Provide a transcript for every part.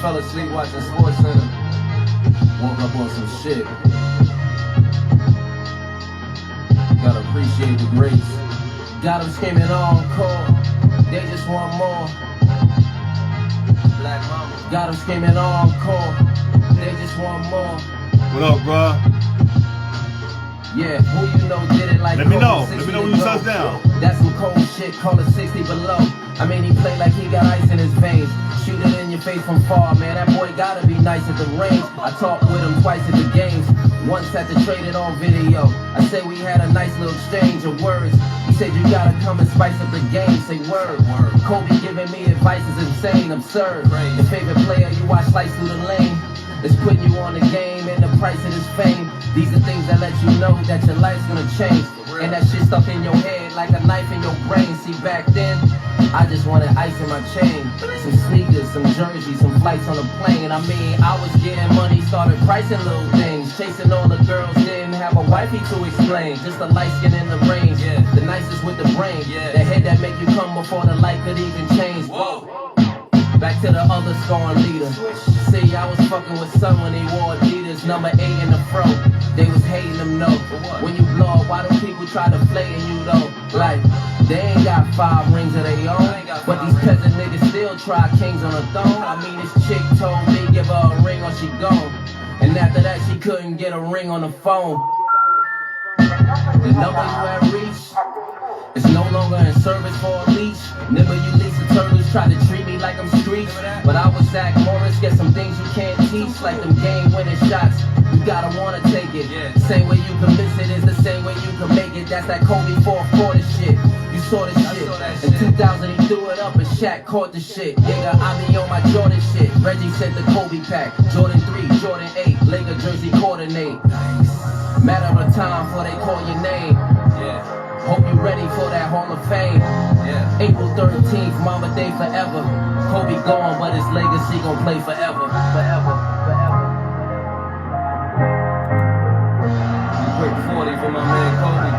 Fell asleep watching Sports Center. Woke up on some shit. Gotta appreciate the greats. Got them screaming encore. They just want more. Black mama. Got them screaming encore. They just want more. What up, bro? Yeah, who you know did it like Let me know when you touch down. That's some cold shit, call it 60 below. I mean, he played like he got ice in his veins. Shoot it in your face from far, man. That boy gotta be nice at the range. I talked with him twice at the games. Once had to trade it on video. I say we had a nice little exchange of words. He said you gotta come and spice up the game. Say word. Kobe giving me advice is insane, absurd. Your favorite player you watch slice through the lane. It's putting you on the game and the price of this fame. These are things that let you know that your life's gonna change. And that shit stuck in your head like a knife in your brain. See, back then, I just wanted ice in my chain. Some sneakers, some jerseys, some flights on a plane. I mean, I was getting money, started pricing little things. Chasing all the girls, didn't have a wifey to explain. Just the light skin in the range, the nicest with the brain. The head that make you come before the light could even change. Whoa. Back to the other scoring leader. See, I was fucking with son when he wore Adidas, number 8 in the fro. They was hating him, no. When you blow up, why do people try to flay you though? Like, they ain't got 5 rings of their own, but these peasant niggas still try kings on a throne. I mean, this chick told me give her a ring or she gone. And after that, she couldn't get a ring on the phone. The number you had reached is no longer in service for a leash. Remember you Lisa Turtles tried to treat me like I'm street, but I was Zach Morris, get some things you can't teach, like them game-winning shots. You gotta wanna take it. Same way you can miss it is the same way you can make it. That's that Kobe 440 shit. You saw this shit. In 2000 he threw it up and Shaq caught the shit. Nigga, I be on my Jordan shit. Reggie sent the Kobe pack. Jordan 3, Jordan 8, Laker jersey coordinate. Matter of time before they call your name. Hope you ready for that Hall of Fame. April 13th, Mama Day forever. Kobe gone, but his legacy gon' play forever. Forever, forever. Quick 40 for my man Kobe.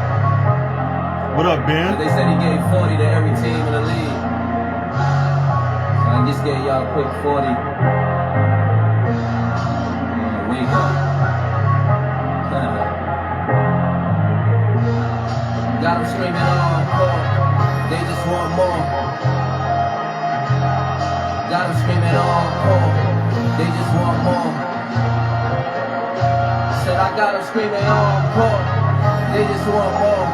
What up, Ben? They said he gave 40 to every team in the league. So I just gave y'all a quick 40. Wake up. Got them screaming encore. They just want more. Got them screaming encore. They just want more. Said I got them screaming encore. They just want more.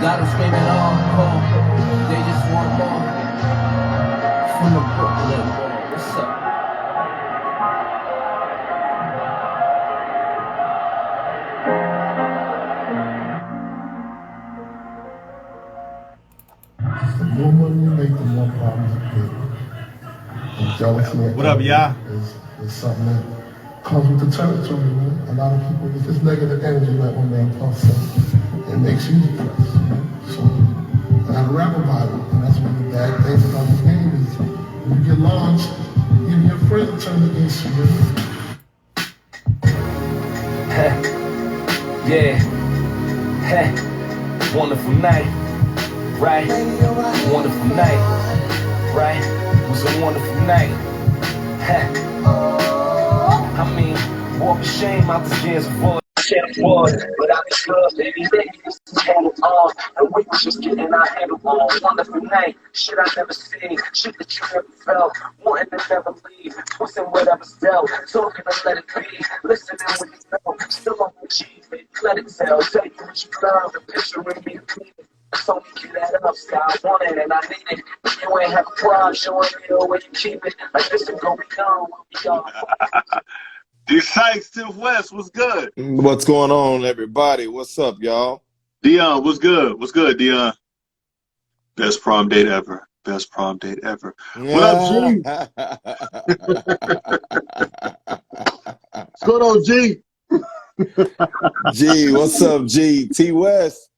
Got them screaming encore. They just want more. From the Brooklyn, what's up? The more money you make, the more problems you get. Jealousy What up, y'all? Is something that comes with the territory, man. A lot of people get this negative energy, like one man Paul said. It makes you depressed, man. So, I gotta rap about it. And that's one of the bad things about the game is when you get launched, even your friends turn against you, man. Wonderful night. Right, wonderful night, right, it was a wonderful night, I mean, walk of shame out the years of void. But I was good, baby, this is handled on, and we was just getting our handle on. Wonderful night, shit I never seen, shit that you never felt, wanting to never leave, twisting whatever's dealt, talking to let it be, listening when you know, still on the G, baby, let it tell you what you love, the picture in me, so we get that upside, I want it and I need it. If you ain't have a problem showing me the way you keep it, like this is going on, we'll be on. These Sykes, Tiff West, what's good? What's going on, everybody? What's up, y'all? Dion, what's good? What's good, Dion? Best prom date ever. Best prom date ever. What up, G? What's going on, G? G, what's up, G? T West,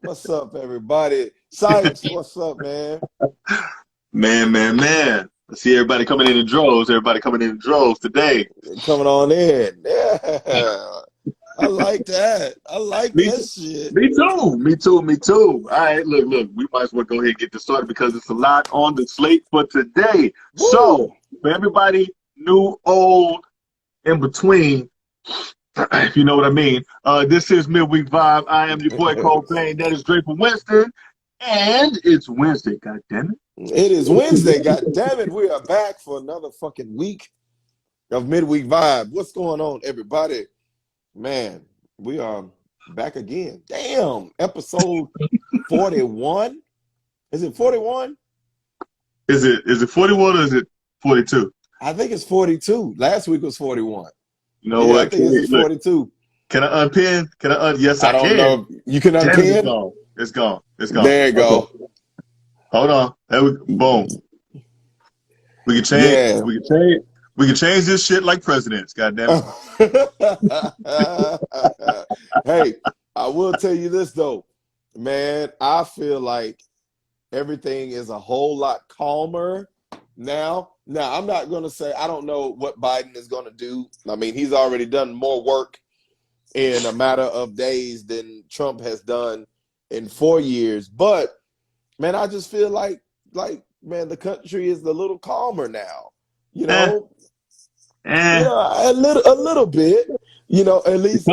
what's up, everybody? Sykes, what's up, man? Man. I see everybody coming in droves. Everybody coming in droves today. Coming on in. Yeah. I like that. I like that shit. Me too. All right, look. We might as well go ahead and get this started because it's a lot on the slate for today. Woo! So, for everybody, new, old, in between, if you know what I mean, this is Midweek Vibe. I am your boy, Cole Payne. That is Draper Winston. And it's Wednesday, God damn it. It is Wednesday, god damn it. We are back for another fucking week of Midweek Vibe. What's going on, everybody? Man, we are back again. Damn, episode 41. Is it 41? Is it 41 or is it 42? I think it's 42. Last week was 41. You know what? I think it's 42. Can I unpin? Yes, I can. I don't know. You can unpin? It's gone. There you go. Hold on. Boom. We can change. Yeah. We can change this shit like presidents. Goddamn it. Hey, I will tell you this though, man. I feel like everything is a whole lot calmer now. Now, I'm not going to say I don't know what Biden is going to do. I mean, he's already done more work in a matter of days than Trump has done in 4 years. But man, I just feel like man, the country is a little calmer now. You know. Yeah, a little bit. You know, at least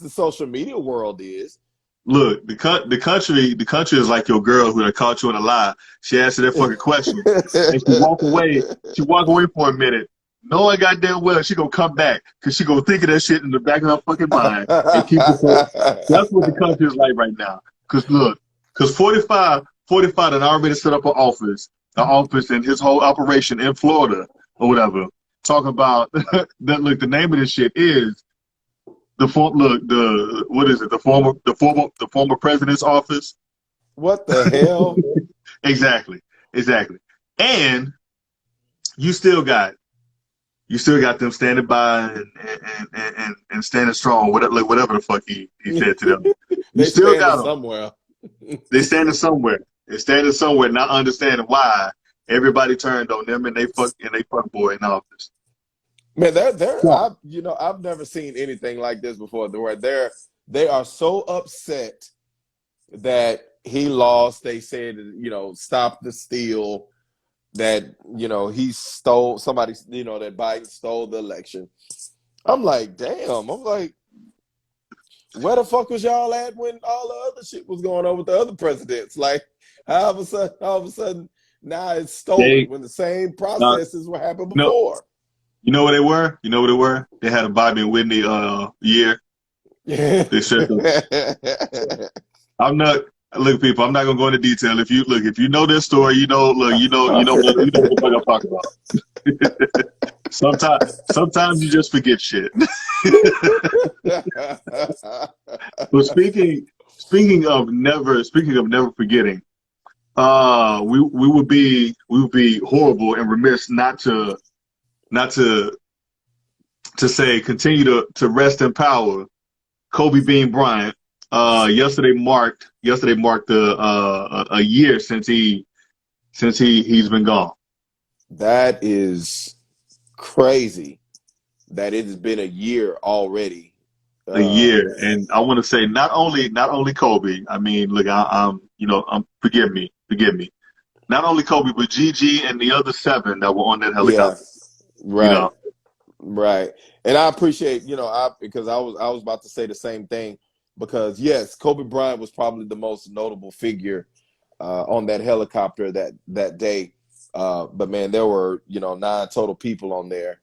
the social media world is. Look, the country is like your girl who had caught you in a lie. She asked you that fucking question, and she walk away. She walk away for a minute, knowing goddamn well she gonna come back because she gonna think of that shit in the back of her fucking mind and keep it. That's what the country is like right now. Because 45 had already set up an office and his whole operation in Florida or whatever. Talking about that. Look, the name of this shit is the former president's office. What the hell? Exactly. And you still got them standing by and standing strong. Whatever the fuck he said to them. You still got them somewhere. They standing somewhere. They're standing somewhere, not understanding why everybody turned on them and they fuck boy in office. Man, I've never seen anything like this before. Where they are so upset that he lost. They said, stop the steal. That he stole somebody. That Biden stole the election. I'm like, damn. I'm like, where the fuck was y'all at when all the other shit was going on with the other presidents? Like, all of a sudden, now it's stolen when the same processes were happening before. You know what they were? They had a Bobby and Whitney year. They said people. I'm not gonna go into detail. If you know this story, you know what the fuck I'm talking about. Sometimes you just forget shit. But speaking of never forgetting, we would be horrible and remiss not to say continue to rest in power. Kobe Bean Bryant. Yesterday marked a year since he's been gone. That is crazy. That it's been a year already. A year, and I want to say not only Kobe. I mean, look, forgive me. Not only Kobe, but Gigi and the other 7 that were on that helicopter. Yeah, right. And I appreciate, because I was about to say the same thing. Because yes, Kobe Bryant was probably the most notable figure on that helicopter that day. But man, there were 9 total people on there,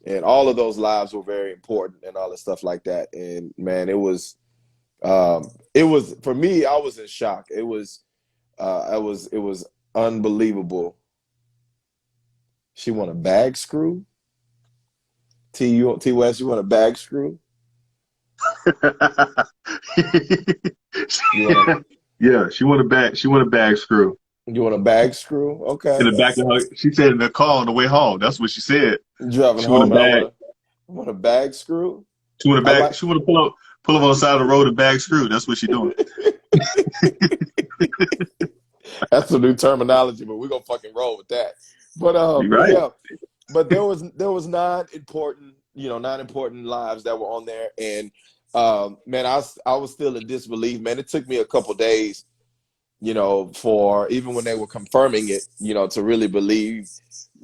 and all of those lives were very important and all that stuff like that. And man, it was for me. I was in shock. It was unbelievable. She won a bag screw. T West, you want a bag screw? Yeah, she want a bag screw. You want a bag screw? Okay. In the back of her, she said in the car on the way home. That's what she said. Driving home. I want a bag screw. She want to back. She want to pull up on the side of the road and bag screw. That's what she doing. That's a new terminology, but we're gonna fucking roll with that. But Right. yeah, but there was nine important lives that were on there, and man, I was still in disbelief. Man, it took me a couple days, for even when they were confirming it, to really believe,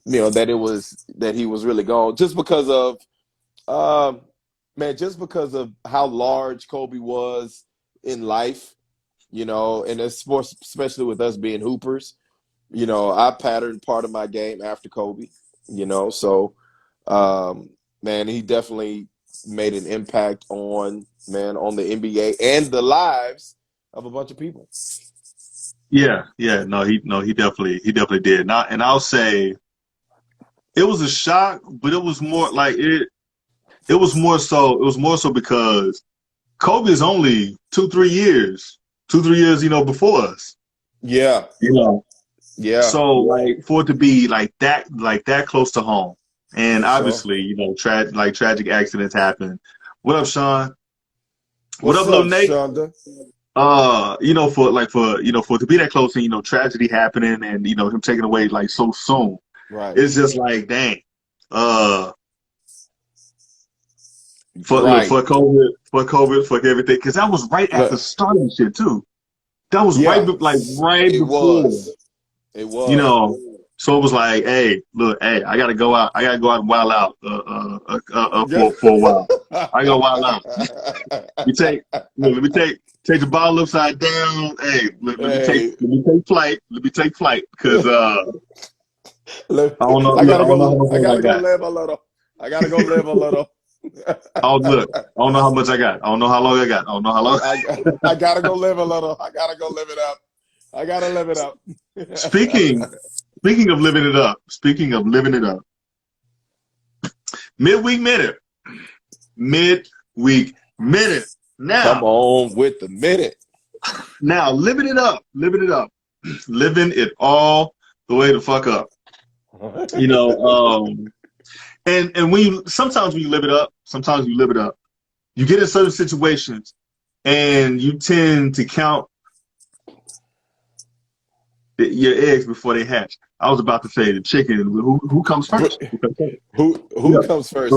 that he was really gone, just because of how large Kobe was in life, and especially with us being hoopers, I patterned part of my game after Kobe, so man, he definitely made an impact on the NBA and the lives of a bunch of people. Yeah. No, he definitely did. And I'll say it was a shock, but it was more like it was more so because Kobe is only 2-3 years, before us. Yeah. Yeah. So like for it to be like that close to home. And obviously, tragic accidents happen. What up, Sean? What up, little Nate? Shonda? For it to be that close and tragedy happening and him taken away like so soon. Right. It's just like, dang. For COVID, for everything, because that was right at the start of shit too. That was right before. It was. So it was like, hey, look, I gotta go out and wild out for a while. I gotta wild out. Let me take the ball upside down. Hey, let me take flight because I don't know. I gotta go live a little. I gotta go live a little. Oh, look, I don't know how much I got. I don't know how long I got. I don't know how long. I gotta go live a little. I gotta go live it up. I gotta live it up. Speaking of living it up. Midweek Minute. Now, come on with the minute. Now, living it up. Living it all the way the fuck up. And sometimes when you live it up, you get in certain situations and you tend to count your eggs before they hatch. I was about to say the chicken. Who comes first? Who comes first?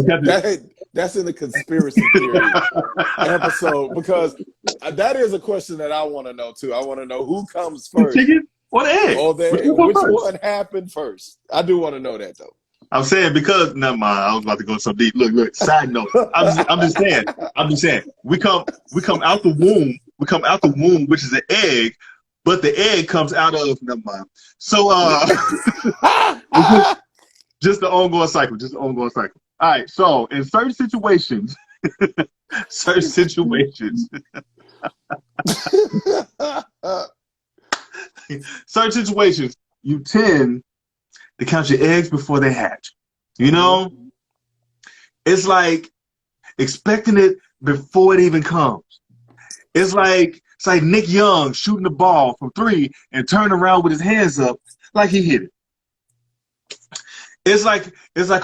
That's in the conspiracy theory episode, because that is a question that I want to know too. I want to know who comes first. The chicken or the egg? Which one happened first? I do want to know that though. I'm saying because never mind. I was about to go so deep. Look. Side note. I'm just saying. We come out the womb. Which is an egg, but the egg comes out of never mind. So just the ongoing cycle. All right. So in certain situations, you tend to count your eggs before they hatch. It's like expecting it before it even comes. It's like Nick Young shooting the ball from 3 and turning around with his hands up like he hit it. It's like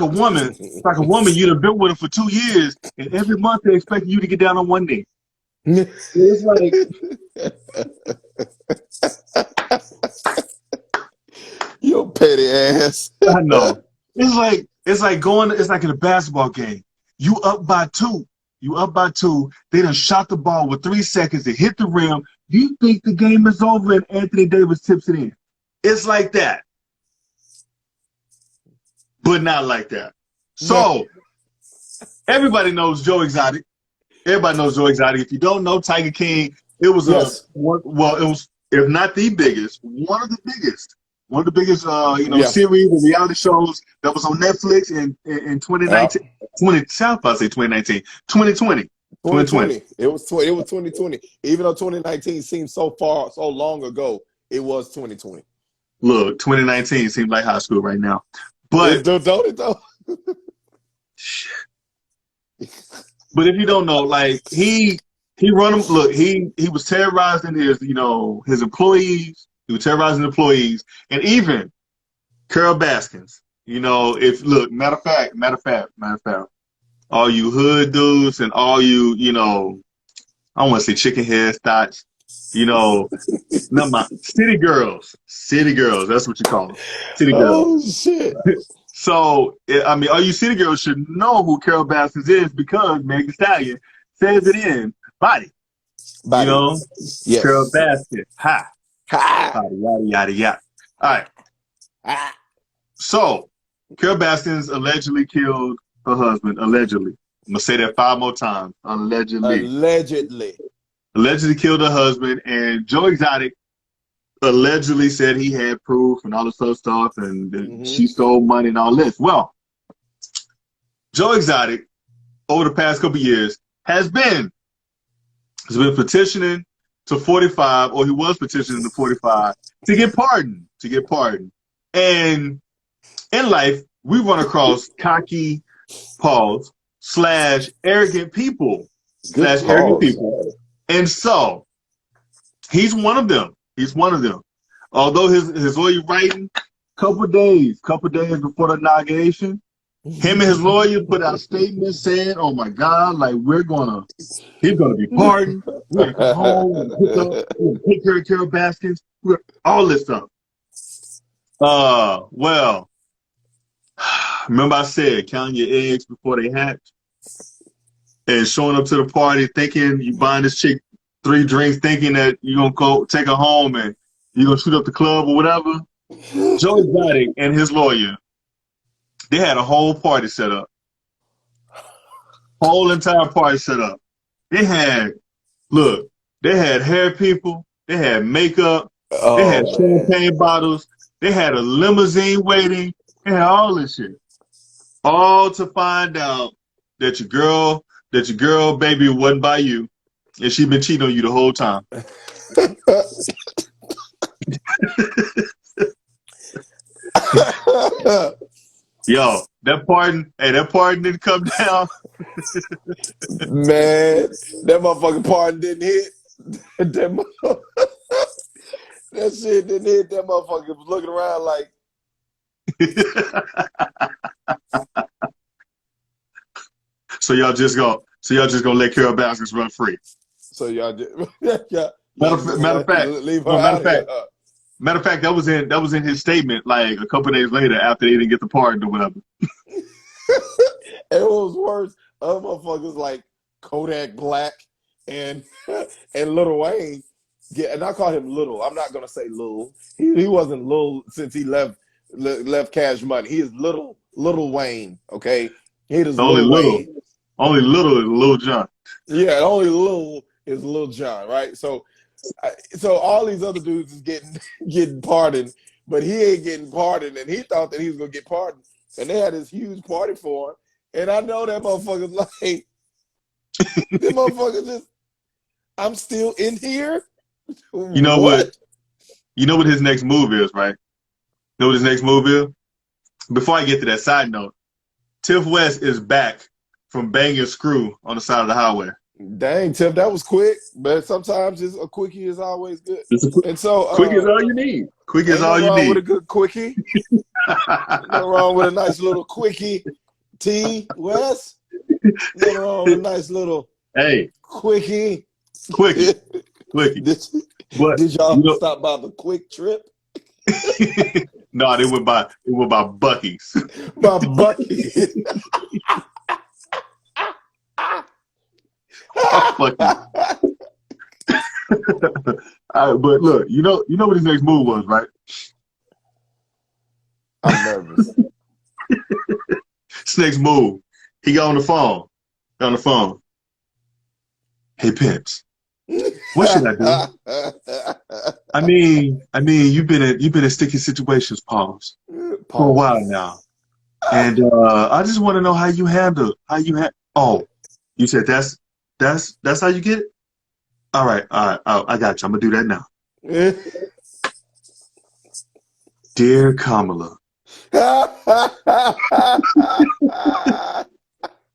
a woman. It's like a woman you'd have been with her for 2 years, and every month they're expecting you to get down on one knee. It's like you petty ass. I know. It's like in a basketball game. You up by two. They done shot the ball with 3 seconds to hit the rim. You think the game is over and Anthony Davis tips it in. It's like that. But not like that. So everybody knows Joe Exotic. If you don't know Tiger King, it was it was, if not the biggest, one of the biggest series and reality shows that was on Netflix in 2019. 2020. 2020. It was 2020. Even though 2019 seems so long ago, it was 2020. Look, 2019 seems like high school right now. But don't it though? But if you don't know, like he run them. Look, he was terrorizing his employees. He was terrorizing employees, and even Carol Baskins. Matter of fact, all you hood dudes and all you, I don't want to say chicken head thoughts, not my city girls. City girls, that's what you call them. City girls. Oh shit. So, I mean, all you city girls should know who Carol Baskins is because Meg Thee Stallion says it in Body. Body. Yes. Carol Baskins. Ha. Ha. Yada, yada, yada. All right. Ha. So, Carol Baskins allegedly killed her husband. Allegedly. I'm going to say that 5 more times. Allegedly. Allegedly killed her husband. And Joe Exotic allegedly said he had proof and all this other stuff. And she stole money and all this. Well, Joe Exotic, over the past couple of years, has been petitioning to 45, or he was petitioning to 45 to get pardoned. And in life, we run across cocky pause / arrogant people. And so he's one of them. Although his lawyer writing couple days before the inauguration, him and his lawyer put out statements saying, "Oh my God, like he's gonna be pardoned. We're gonna come home, we're gonna take care of Carol Baskins, all this stuff." Well, remember I said counting your eggs before they hatch, and showing up to the party thinking you buying this chick 3 drinks, thinking that you're gonna go take her home and you're gonna shoot up the club or whatever. Joe Exotic and his lawyer, they had a whole party set up. Whole entire party set up. They had hair people, they had makeup, they had champagne bottles, they had a limousine waiting, they had all this shit. All to find out that your girl baby wasn't by you and she been cheating on you the whole time. Yo, that pardon didn't come down. Man, that motherfucking pardon didn't hit. That shit didn't hit. That motherfucker was looking around like. So y'all just gonna let Carol Baskins run free. So y'all just, matter of fact, that was in his statement like a couple days later after they didn't get the pardon or whatever. And what was worse, other motherfuckers like Kodak Black and Lil Wayne. Yeah, and I call him Little. I'm not gonna say Lil. He wasn't Lil since he left Cash Money. He is Little Wayne. Okay, he is Lil Wayne. Only Little is Lil Jon. Yeah, only Lil is Lil Jon, right? So all these other dudes is getting pardoned, but he ain't getting pardoned, and he thought that he was gonna get pardoned, and they had this huge party for him, and I know that motherfucker's like, this motherfucker just, I'm still in here. You know what? You know what his next move is, right? You know what his next move is? Before I get to that side note, Tiff West is back from banging Screw on the side of the highway. Dang, Tiff, that was quick, but sometimes just a quickie is always good. And so quick is all you need. Quick is all you need. With a good quickie. Nothing wrong with a nice little quickie. T West. Nothing wrong with a nice little quickie. Quickie. Did y'all stop by the Quick Trip? No, they went by Buc-ee's. By Buc-ee's. But look, you know what his next move was, right? I'm nervous. His next move, he got on the phone. Hey, Pimps, what should I do? I mean, you've been in sticky situations, pause, for a while now, and I just want to know how you handle. Oh, you said that's how you get it. All right, I got you. I'm gonna do that now. Dear Kamala,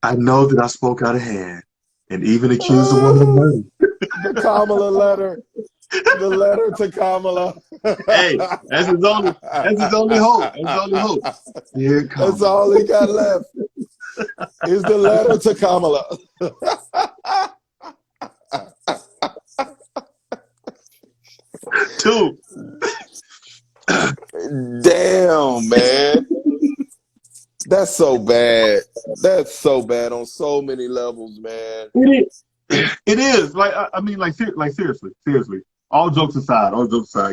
I know that I spoke out of hand and even accused the woman of murder. The Kamala letter. The letter to Kamala. Hey, that's his only hope. Dear Kamala. That's all he got left. Is the letter to Kamala. Two. Damn, man. That's so bad. That's so bad on so many levels, man. It is. Like, I mean, like seriously. All jokes aside,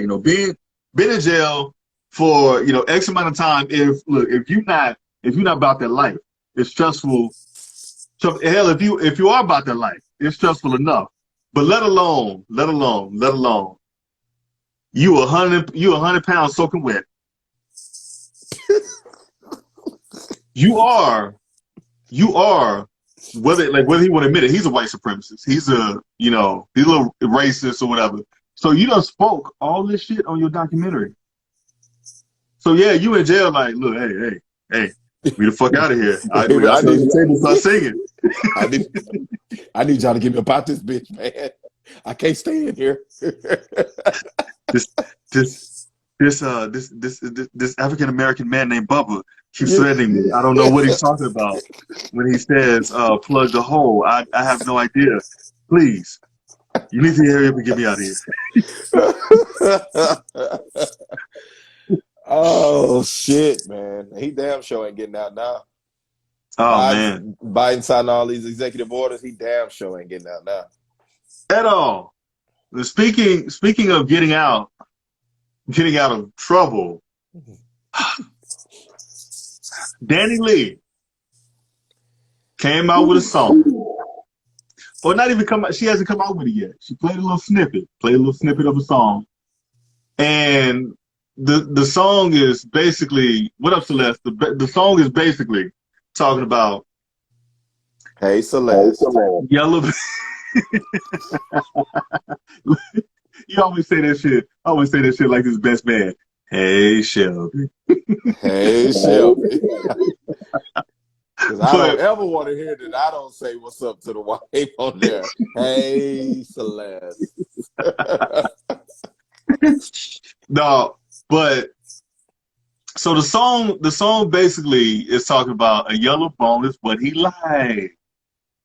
you know, being in jail for, you know, X amount of time, if you're not about that life, it's stressful. So, hell, if you are about that life, it's stressful enough. But let alone you 100 pounds soaking wet. You are whether he want to admit it, he's a white supremacist. He's a little racist or whatever. So you done spoke all this shit on your documentary. So yeah, you in jail like, look, hey, get the fuck out of here. I need to start singing. I need y'all to get me about this bitch, man. I can't stay in here. This African American man named Bubba keeps threatening me. I don't know what he's talking about when he says plug the hole. I have no idea. Please, you need to hurry up and get me out of here. Oh shit, man. He damn sure ain't getting out now. Man. Biden signed all these executive orders. He damn sure ain't getting out now. At all. Speaking of getting out of trouble, Danny Lee came out with a song. Or not even come out. She hasn't come out with it yet. She played a little snippet of a song. And the song is basically, what up, Celeste? The song is basically talking about, hey, Celeste. Yellow. You always say that shit. I always say that shit like his best man. Hey, Shelby. Hey, Shelby. Because I don't ever want to hear that I don't say what's up to the wife on there. Hey, Celeste. No, but so the song basically is talking about a yellow bone is what he like.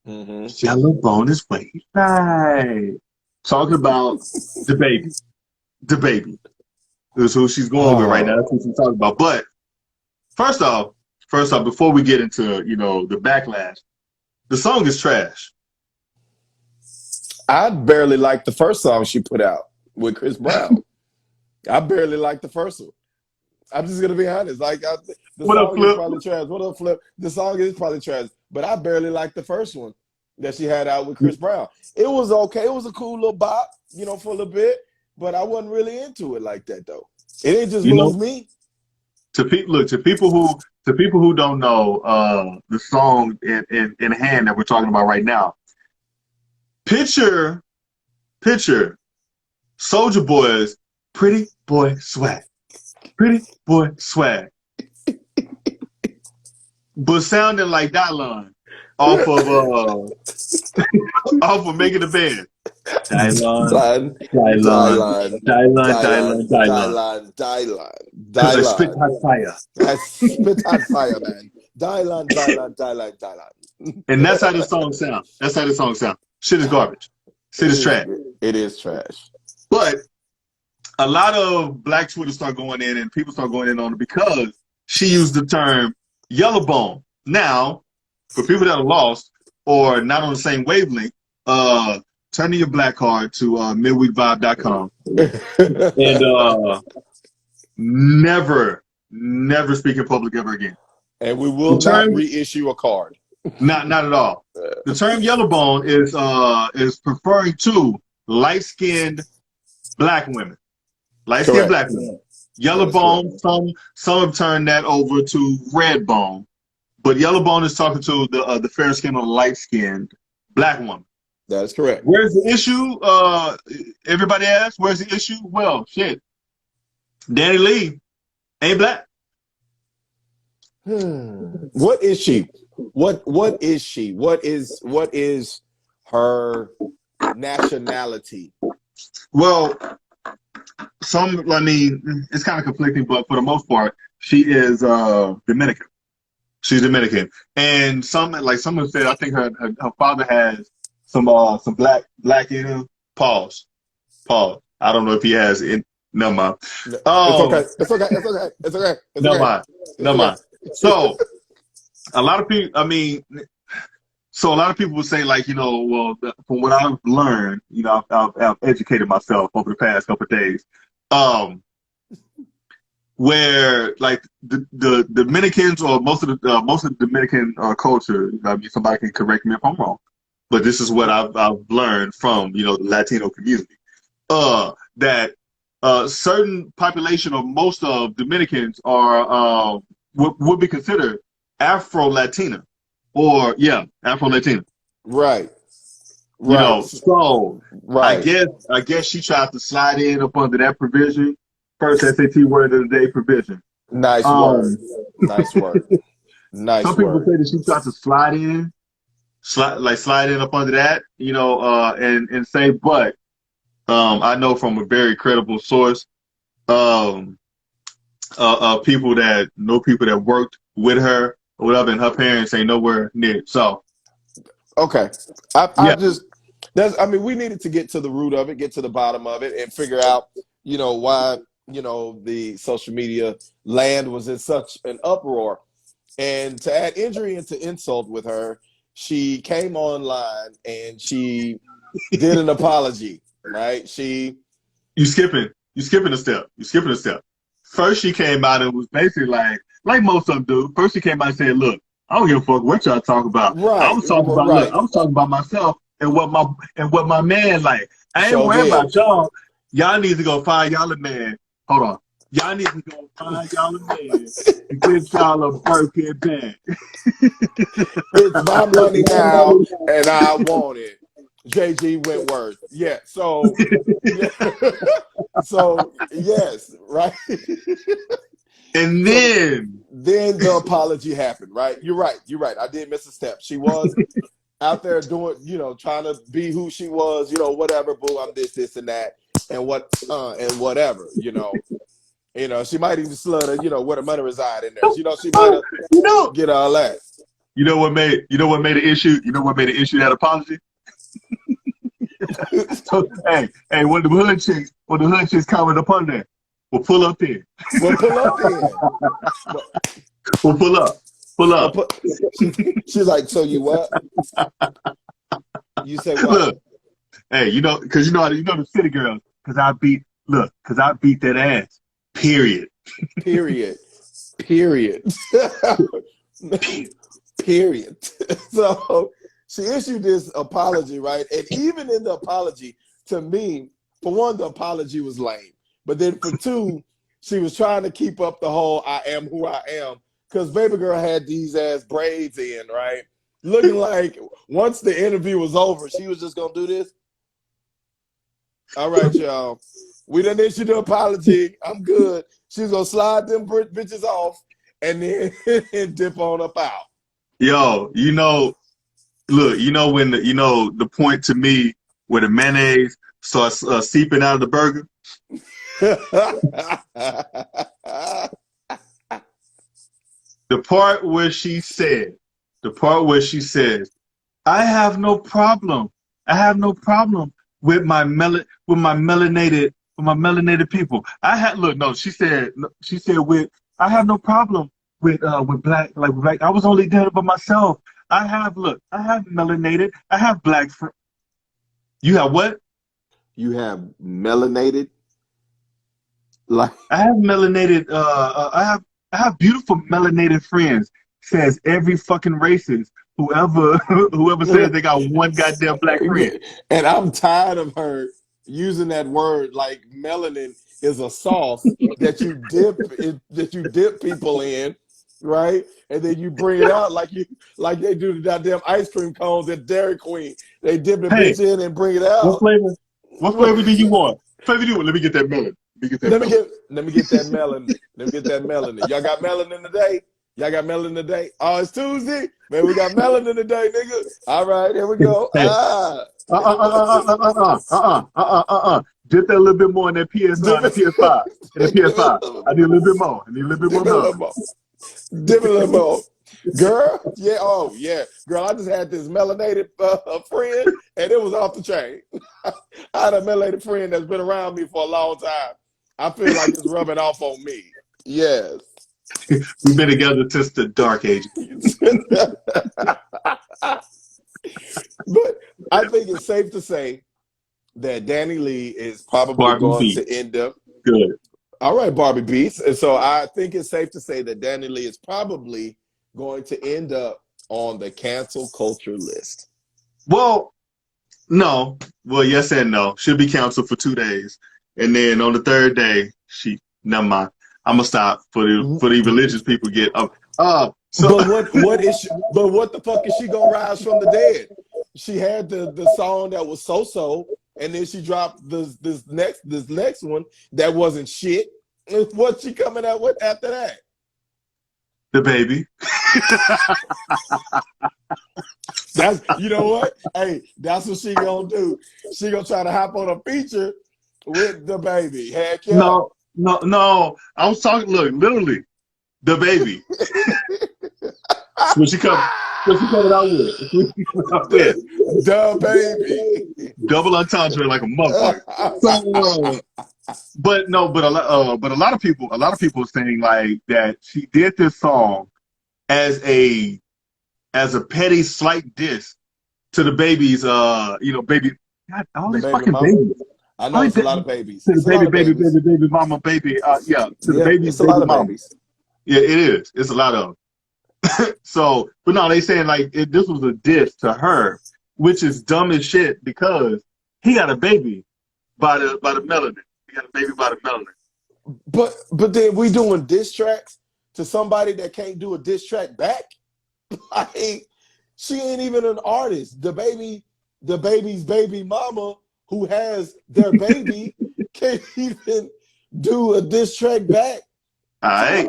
Mm-hmm. Yellow bone is what he like. Talking about the baby. The baby. Is who she's going with right now. That's what she's talking about. But first off, before we get into, you know, the backlash, the song is trash. I barely liked the first song she put out with Chris Brown. I barely liked the first one. I'm just gonna be honest. Like the song is probably trash. What up, Flip? The song is probably trash, but I barely liked the first one that she had out with Chris Brown. It was okay. It was a cool little bop, you know, for a little bit, but I wasn't really into it like that though. It didn't just move me. To people who don't know the song in hand that we're talking about right now. Picture Soulja Boy's Pretty Boy Swag. Pretty Boy Swag. But sounding like Dylan off of Making the Band. Dylan. Because I spit hot fire. I spit hot fire, man. Dylan. And that's how the song sounds. Shit is garbage. Shit is trash. It is trash. But a lot of black Twitter start going in and people start going in on it because she used the term yellow bone. Now, for people that are lost or not on the same wavelength, turn in your black card to midweekvibe.com and never speak in public ever again. And we will not reissue a card. Not at all. The term yellow bone is referring to light-skinned black women. Light-skinned black women. Yellow bone, some have turned that over to red bone. But yellow bone is talking to the fair skin or light-skinned black woman. That is correct. Where's the issue? Everybody asks, where's the issue? Well, shit. Danny Lee ain't black. What is she? What is she? What is her nationality? Well, it's kind of conflicting, but for the most part, she is Dominican. She's Dominican, and someone said, I think her father has some black in him. Pause. I don't know if he has it. Never mind. It's okay. It's okay. It's okay. It's okay. It's Never okay. mind. It's Never okay. mind. So a lot of people. I mean, so a lot of people would say, like, well, from what I've learned, I've educated myself over the past couple of days. Where like the Dominicans or most of the Dominican culture, I mean, somebody can correct me if I'm wrong, but this is what I've learned from the Latino community, that certain population or most of Dominicans are would be considered Afro-Latina, or Afro-Latina. Right. Right. So right. I guess she tried to slide in up under that provision. First SAT word of the day provision. Nice word. Nice word. Nice Some people word. say that she tried to slide in up under that, and say, but I know from a very credible source, people that worked with her or whatever, and her parents ain't nowhere near. So, okay, we needed to get to the root of it, get to the bottom of it, and figure out, why, the social media land was in such an uproar. And to add injury into insult with her, she came online and she did an apology, right? You skipping a step. First, she came out and was basically like most of them do. First, she came out and said, "Look, I don't give a fuck what y'all talk about. Right. I was talking about right. I was talking about myself and what my man like. I ain't So worried did. about y'all. Y'all need to go find y'all a man. Hold on. Y'all need to go find y'all a man and get y'all a Birkin bag. It's my money now, and I want it." JG Wentworth. Yeah. So, so yes, right. And then the apology happened, right? You're right. I did miss a step. She was out there doing, trying to be who she was, whatever, boo, I'm this and that, and whatever, she might even slur her, where the money reside in there. She might have get all that. You know what made the issue? You know what made the issue that apology? So, hey, when the hood chicks comment upon that, we'll pull up there. We'll pull up then. We'll pull up. She's like, so you what? You say what? Look, hey, because the city girls, because I beat that ass. Period. So she issued this apology, right? And even in the apology, to me, for one, the apology was lame. But then for two, she was trying to keep up the whole I am who I am. Because baby girl had these ass braids in, right? Looking like once the interview was over, she was just going to do this. All right, y'all. We done issued the apology. I'm good. She's going to slide them bitches off and then dip on up out. Yo, look, when the point to me where the mayonnaise starts seeping out of the burger. The part where she says, I have no problem with my melanated people. She said I have no problem with black, like black. I was only doing it by myself. I have melanated. I have black friends. You have what? You have melanated? Like I have melanated. I have beautiful melanated friends. Says every fucking racist. Whoever says they got one goddamn black friend. And I'm tired of her using that word like melanin is a sauce that you dip people in, right? And then you bring it out like they do the goddamn ice cream cones at Dairy Queen. They dip the bitch in and bring it out. What flavor do you want? Let me get that melon. Let me get that melanin. Y'all got melanin today? Oh, it's Tuesday? Man, we got melanin today, nigga. All right, here we go. Hey. Just that little bit more in that PS5. I need a little bit more. Dip a little more. Girl, yeah, oh yeah, girl. I just had this melanated friend, and it was off the chain. I had a melanated friend that's been around me for a long time. I feel like it's rubbing off on me. Yes. We've been together since the dark ages. But I think it's safe to say that Danny Lee is probably Barbie going beat. to end up. Good. All right, Barbie Beats. And so I think it's safe to say that Danny Lee is probably going to end up on the cancel culture list. Well, no. Well, yes and no. She'll be canceled for 2 days. And then on the third day, never mind. I'm gonna stop for the religious people get up. But what the fuck is she gonna rise from the dead? She had the song that was so, and then she dropped this next one that wasn't shit. What's she coming out with after that? The baby. That's, you know what? Hey, that's what she gonna do. She gonna try to hop on a feature with the baby. Heck yeah. No. I was talking. Look, literally, the baby. When she coming out with. The baby. Double entendre like a motherfucker. But a lot of people are saying like that she did this song as a petty slight diss to the baby's baby. God, all these fucking mama. babies. I know it's a lot of babies. To the baby mama baby. To the baby. It's a lot of babies. Yeah, it is. It's a lot of them. So, but no, they saying like this was a diss to her, which is dumb as shit because he got a baby by the melanin. He got a baby by the melanin. But then we doing diss tracks to somebody that can't do a diss track back. Like, she ain't even an artist. The baby's baby mama who has their baby can't even do a diss track back. All right.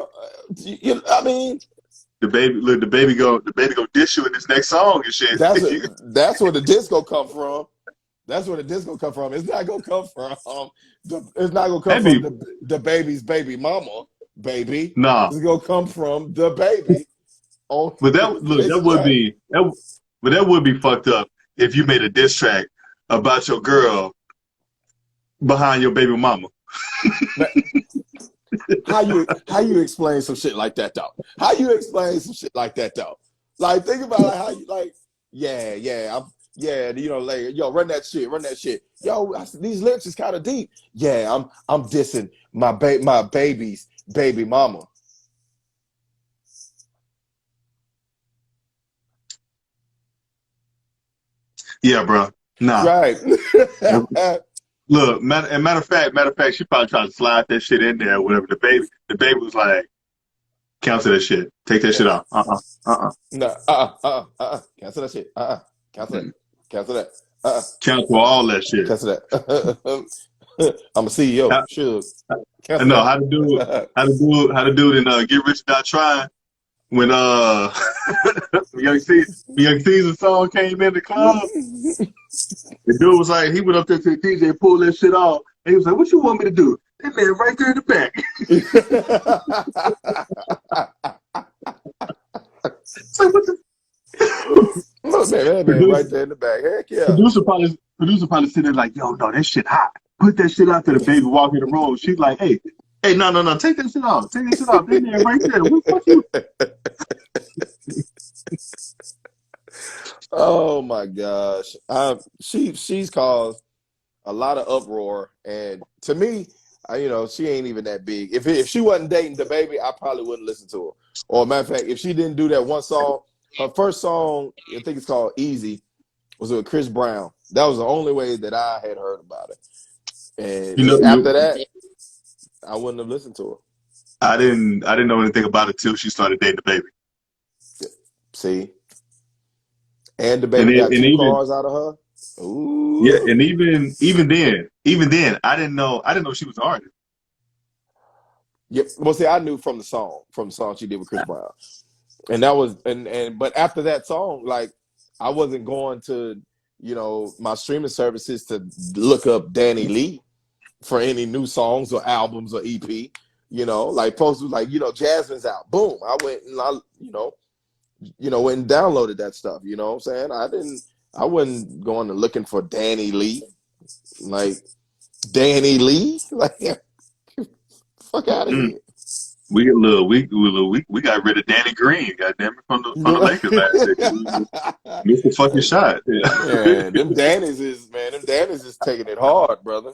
I mean, the baby go dish you in this next song and shit. That's where the diss gonna come from. That's where the diss gonna come from. It's not gonna come from. It's not gonna come from the baby's baby mama, baby. Nah. It's gonna come from the baby. But that would be fucked up if you made a diss track about your girl behind your baby mama. How you explain some shit like that though? How you explain some shit like that though? Like, think about like how you like, you know, like, yo, run that shit. Yo, these lyrics is kind of deep. Yeah, I'm dissing my baby's baby mama. Yeah, bro. Nah. Right. Look, matter of fact, she probably tried to slide that shit in there or whatever. The baby was like, cancel that shit. Take that shit off. No, cancel that shit. Cancel that. Cancel that. Cancel all that shit. Cancel that. I'm a CEO. Sure. I know how to do it and Get Rich Not Trying. When Young Caesar's song came in the club, the dude was like, he went up there to the DJ, pulled that shit off, and he was like, "What you want me to do?" That man right there in the back. So what the? That man right there in the back. Heck yeah. Producer probably sitting there like, "Yo, no, that shit hot. Put that shit out there." The baby walk in the room. She's like, "Hey, no, take that shit off. Take that shit off. That man right there. What the fuck you?" Oh my gosh. She's caused a lot of uproar, and to me, she ain't even that big. If she wasn't dating the baby, I probably wouldn't listen to her. Or matter of fact, if she didn't do that one song, her first song, I think it's called Easy, was with Chris Brown. That was the only way that I had heard about it. And after that, I wouldn't have listened to her. I didn't know anything about it till she started dating the baby. See? And the baby got two cars out of her. Ooh. Yeah, and even then, I didn't know she was an artist. Yep. Well, see, I knew from the song she did with Chris Brown, and that was but after that song, like, I wasn't going to my streaming services to look up Danny Lee for any new songs or albums or EP. Like, folks was like, Jasmine's out. Boom. I went and went and downloaded that stuff. You know what I'm saying? I wasn't going to looking for Danny Lee. Like, Danny Lee? Like, fuck out of here. We got rid of Danny Green, goddamn it, from the Lakers last year. Missed the fucking shot. Yeah, them Dannies is taking it hard, brother.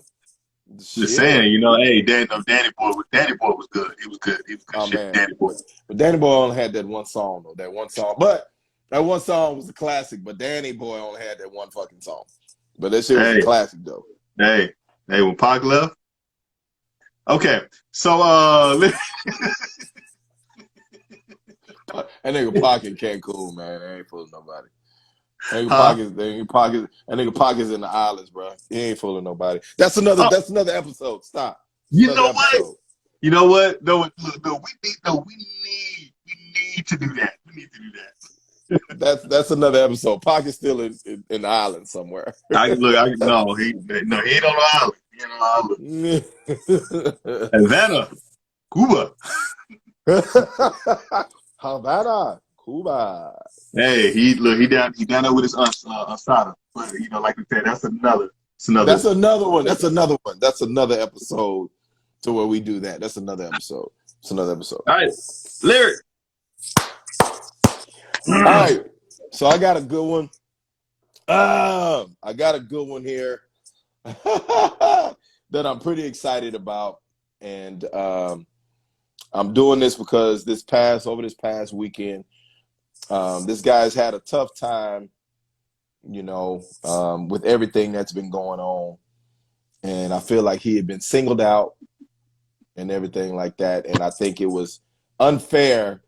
Just saying, hey, Danny Boy was good. He was good. He was good shit. Man. Danny Boy. But Danny Boy only had that one song though. But that one song was a classic. But Danny Boy only had that one fucking song. But that shit was a classic though. Hey, when Pac left. Okay, so that nigga Pac in Cancun, man. They ain't fooling nobody. That nigga Pac is in the islands, bro. He ain't fooling nobody. That's another episode. Stop. You know what? You know what? No, look, we need to do that. We need to do that. That's another episode. Pac is still in the island somewhere. He ain't on the island. He ain't on the island. Havana, Cuba. Havana, Cuba. Hey, he down there with his Asada. But like we said, that's another one. That's another episode to where we do that. That's another episode. It's another episode. All right. Lyric. All right. So I got a good one. I got a good one here that I'm pretty excited about. And I'm doing this because over this past weekend, this guy's had a tough time, with everything that's been going on. And I feel like he had been singled out and everything like that. And I think it was unfair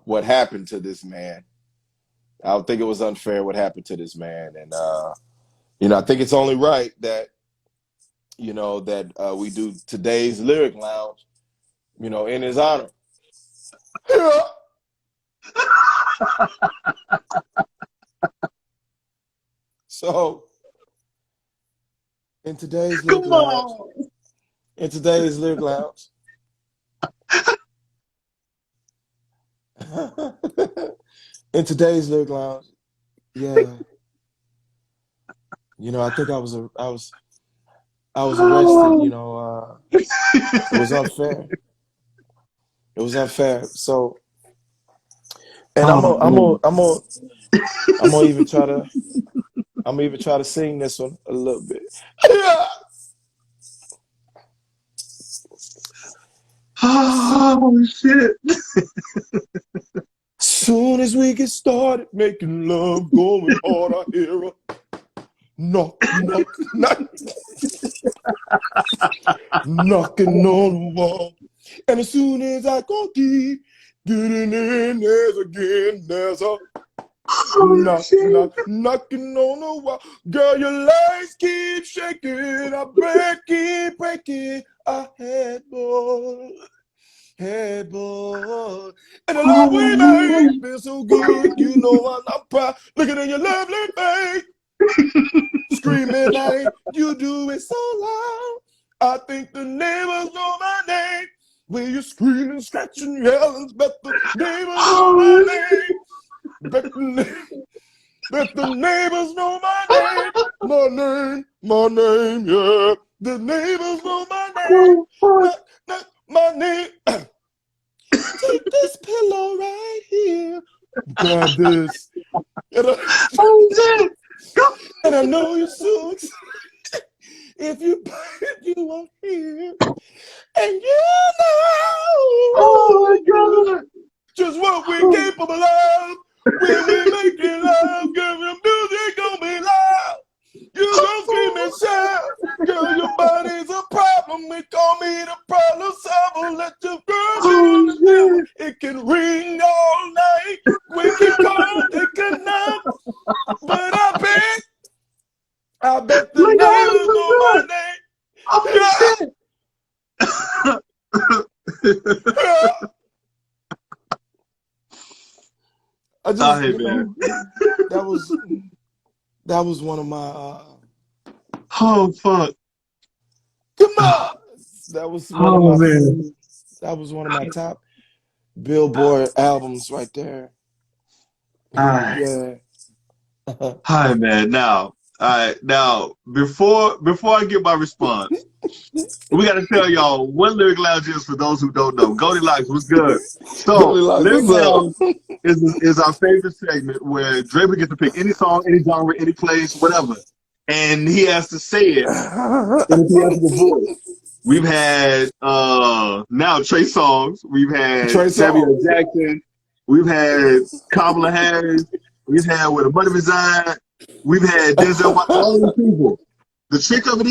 what happened to this man. I don't think it was unfair what happened to this man. And, I think it's only right that, that we do today's Lyric Lounge, in his honor. So, in today's Lyric Lounge, yeah. I think I was arrested. It was unfair. It was unfair. So, and I'm gonna even try to sing this one a little bit. Oh shit. Soon as we get started making love, going hard, I hear a knock, knocking on the wall. And as soon as I go deep, getting in, there's a knocking on the wall. Girl, your legs keep shaking, I keep breaking a headboard. And the love we made feels so good, I'm proud. Looking at your lovely face, screaming like you do it so loud. I think the neighbors know my name. When you're screaming, scratching, yelling, but the neighbors know my name. Let the neighbors know my name, yeah. The neighbors know my name, my name. Take this pillow right here. Grab this. And I know you're so excited if you won't hear. And oh my God, just what we're capable of. When we making love, girl, your music gonna be loud. You gon' scream and shout. Girl, your body's a problem. We call me the problem solver. Let your girl be on the devil. It can ring all night. We can call it good night. But I bet the neighbors know my name. oh shit. I just, that was one of my. Oh fuck! Come on, that was one of my. Man. That was one of my top. Billboard albums right there. All right. Yeah. Hi, man. Now, all right. Now, before I get my response, we got to tell y'all what Lyric Lounge is for those who don't know. Goldilocks, what's good? So, Goldilocks, Lyric what's up? Lounge is our favorite segment where Draper gets to pick any song, any genre, any place, whatever, and he has to say it in a theatrical voice. We've had now Trey Songz. We've had Trey Samuel Songz. Jackson. We've had Kamala Harris. We've had Where the Money Reside. We've had Denzel. All these people. The trick of it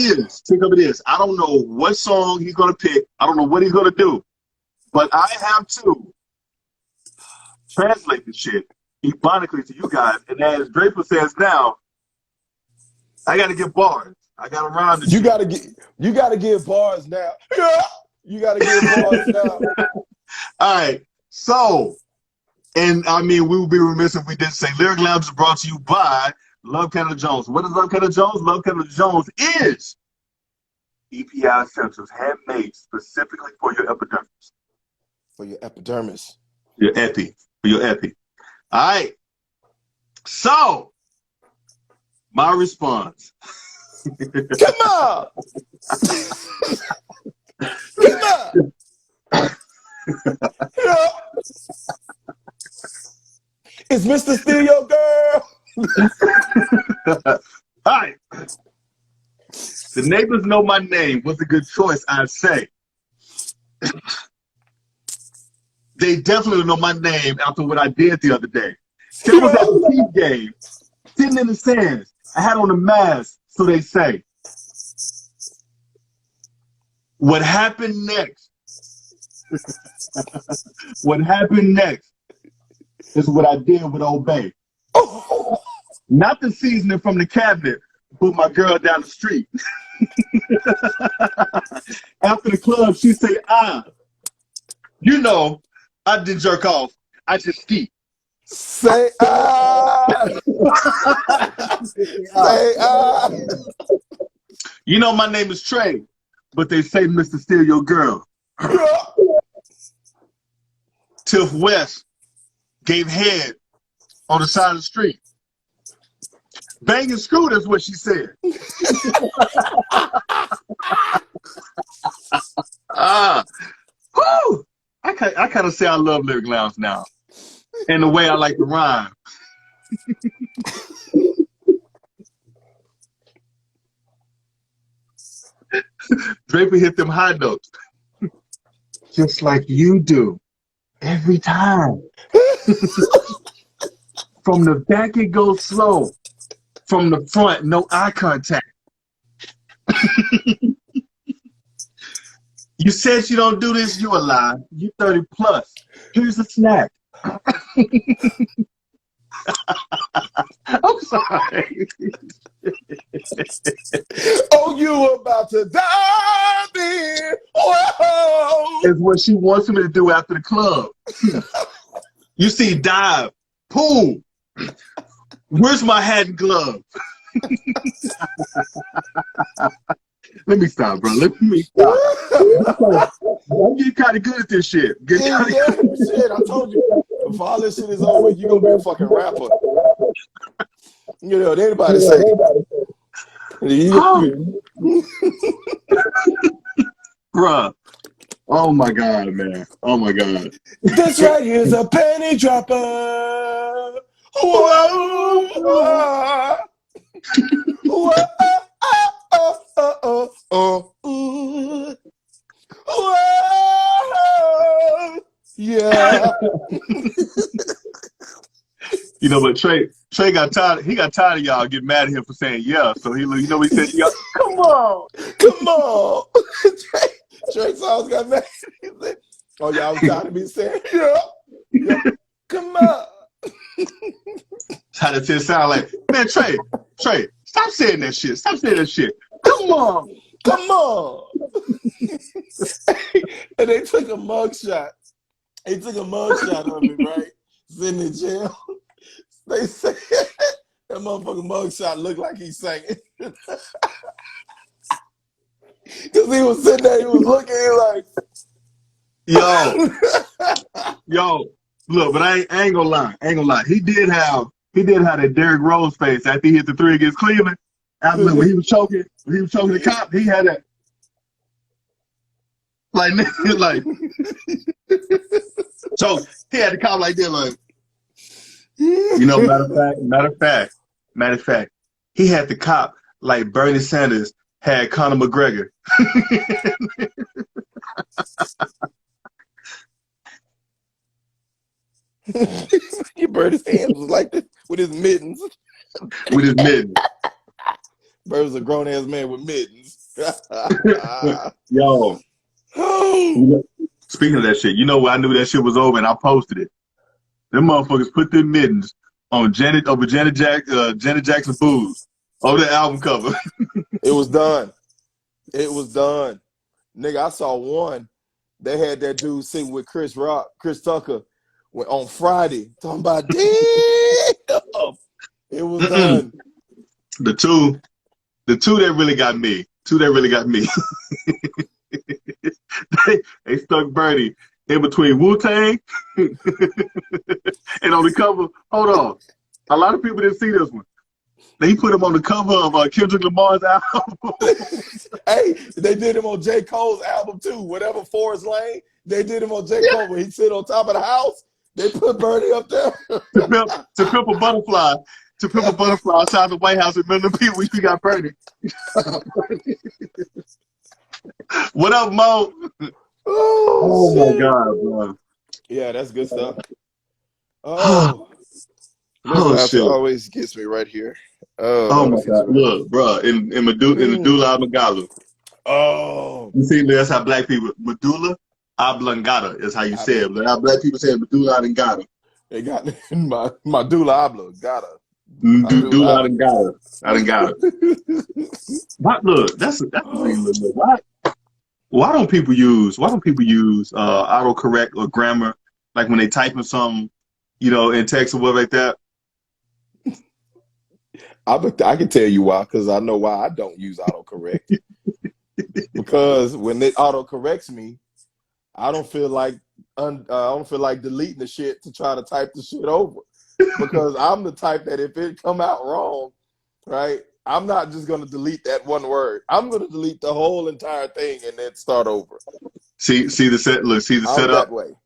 is, I don't know what song he's gonna pick. I don't know what he's gonna do, but I have to translate this shit ebonically to you guys. And as Draper says now, I got to get bars. I got to rhyme this You shit. gotta give bars now. Yeah. You gotta give bars now. All right. So, and I mean, we would be remiss if we didn't say Lyric Lounge is brought to you by Love Canada Jones. What is Love Canada Jones? Love Canada Jones is EPI essentials, handmade specifically for your epidermis. For your epidermis. Your epi. For your epi. All right. So, my response. Come on! Come on! Yeah. Is Mr. Still your girl? All right. The neighbors know my name. What's a good choice, I'd say. They definitely know my name after what I did the other day. It was at the Chiefs game, sitting in the stands. I had on a mask, so they say. What happened next? What happened next is what I did with Old Bay. Not the seasoning from the cabinet, but my girl down the street. After the club, she say, you know, I didn't jerk off. I just ski. Say Say You know my name is Trey, but they say Mr. Steal Your Girl. Tiff West gave head on the side of the street. Banging Scoot is what she said. I kind of say I love Lyric Lounge now. And the way I like to rhyme. Draper hit them high notes. Just like you do. Every time. From the back, it goes slow. From the front, no eye contact. You said you don't do this, you a lie. You 30 plus. Here's a snack. I'm sorry. Oh, you about to die, man. Whoa. Is what she wants me to do after the club. You see, dive, pool. Where's my hat and glove? Let me stop, bro. Let me stop. I'm getting kind of good at this shit. Shit, I told you. If all this shit is over, you're going to be a fucking rapper. You know, anybody say. Bruh. Oh my God, man. Oh my God. This right here is a penny dropper. Whoa. Whoa. Whoa. Whoa. Yeah. You know, but Trey got tired. He got tired of y'all getting mad at him for saying yeah. So he, you know, what he said, "Y'all, come on, come on." Trey Songz got mad. He said, "Oh, y'all was tired of me saying yeah. Come on." Trying to sound like, man, Trey, stop saying that shit. Stop saying that shit. Come on, come on. And they took a mugshot. They took a mugshot of it, right? Sitting in jail. They say that motherfucking mugshot looked like he's singing. Because he was sitting there, he was looking like, yo, Yo, look, but I ain't gonna lie. I ain't gonna lie. He did have that Derrick Rose face after he hit the 3 against Cleveland. After when he was choking the cop, he had that like so he had the cop like that, like, you know, matter of fact, he had the cop like Bernie Sanders had Conor McGregor. He burned his hands like this with his mittens. With his mittens. Bird was a grown ass man with mittens. Yo. Speaking of that shit, you know where I knew that shit was over and I posted it. Them motherfuckers put their mittens on Janet Jackson Booze over the album cover. It was done. It was done. Nigga, I saw one. They had that dude sing with Chris Tucker on Friday. Talking about, damn. It was done. The two that really got me. They stuck Bernie in between Wu-Tang and on the cover. Hold on. A lot of people didn't see this one. They put him on the cover of Kendrick Lamar's album. Hey, they did him on J. Cole's album too. Whatever Forest Lane, they did him on J. Cole when he sit on top of the house. They put Bernie up there. to pimp a butterfly. To pimp a butterfly outside the White House and million people. We got Bernie. What up, Mo? Oh my God, bro. Yeah, that's good stuff. Oh, shit. Always gets me right here. Oh my God. Look, bro, in Medulla Oblongata. Oh. You see, that's how black people, Medulla Oblongata is how you say it. But how black people say Medulla Oblongata. They got my Medulla Oblongata. Medulla Oblongata. I done got it. But look, that's the thing. Look, why don't people use autocorrect or grammar, like when they typing something, you know, in text or whatever like that? I can tell you why, because I know why I don't use autocorrect. Because when it autocorrects me, I don't feel like deleting the shit to try to type the shit over. Because I'm the type that if it come out wrong, right, I'm not just gonna delete that one word. I'm gonna delete the whole entire thing and then start over. See the setup. That way.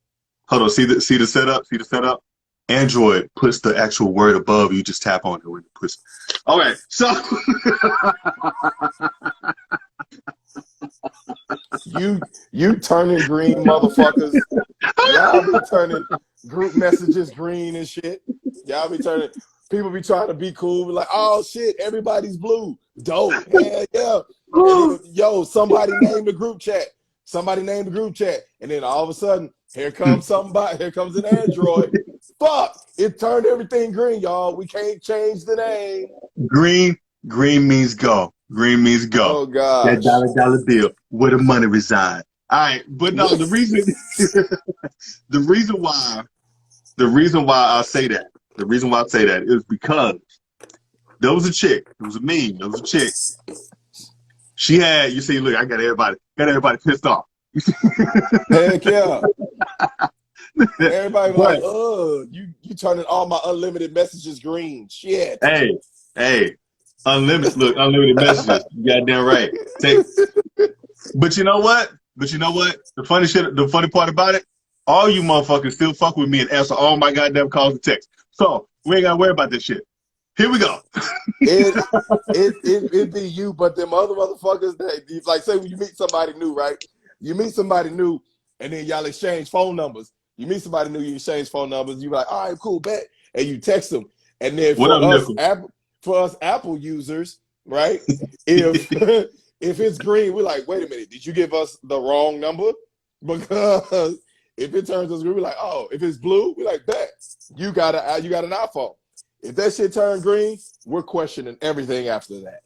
Hold on, see the setup. Android puts the actual word above. You just tap on it when it puts. All right, so you turning green motherfuckers. Y'all be turning group messages green and shit. Y'all be turning. People be trying to be cool, be like, oh shit, everybody's blue. Dope. Yeah. And then, yo, somebody named the group chat. And then all of a sudden, here comes an Android. Fuck! It turned everything green, y'all. We can't change the name. Green means go. Green means go. Oh gosh. That dollar bill, where the money reside. All right, but no, the reason why I say that is because there was a chick. It was a meme. There was a chick. She had, you see, look, I got everybody pissed off. Heck yeah. Everybody was like, oh, you turning all my unlimited messages green. Shit. Hey, unlimited messages. You goddamn right. But you know what? The funny part about it, all you motherfuckers still fuck with me and answer all my goddamn calls and texts. So we ain't gotta worry about this shit. Here we go. It be you, but them other motherfuckers that, like, say when you meet somebody new, right? You meet somebody new, and then y'all exchange phone numbers. You meet somebody new, you exchange phone numbers. You be like, all right, cool, bet, and you text them. And then for us Apple users, right? If it's green, we're like, wait a minute, did you give us the wrong number? Because if it turns us green, we're like, oh, if it's blue, we're like, bet, you got an iPhone. If that shit turned green, we're questioning everything after that.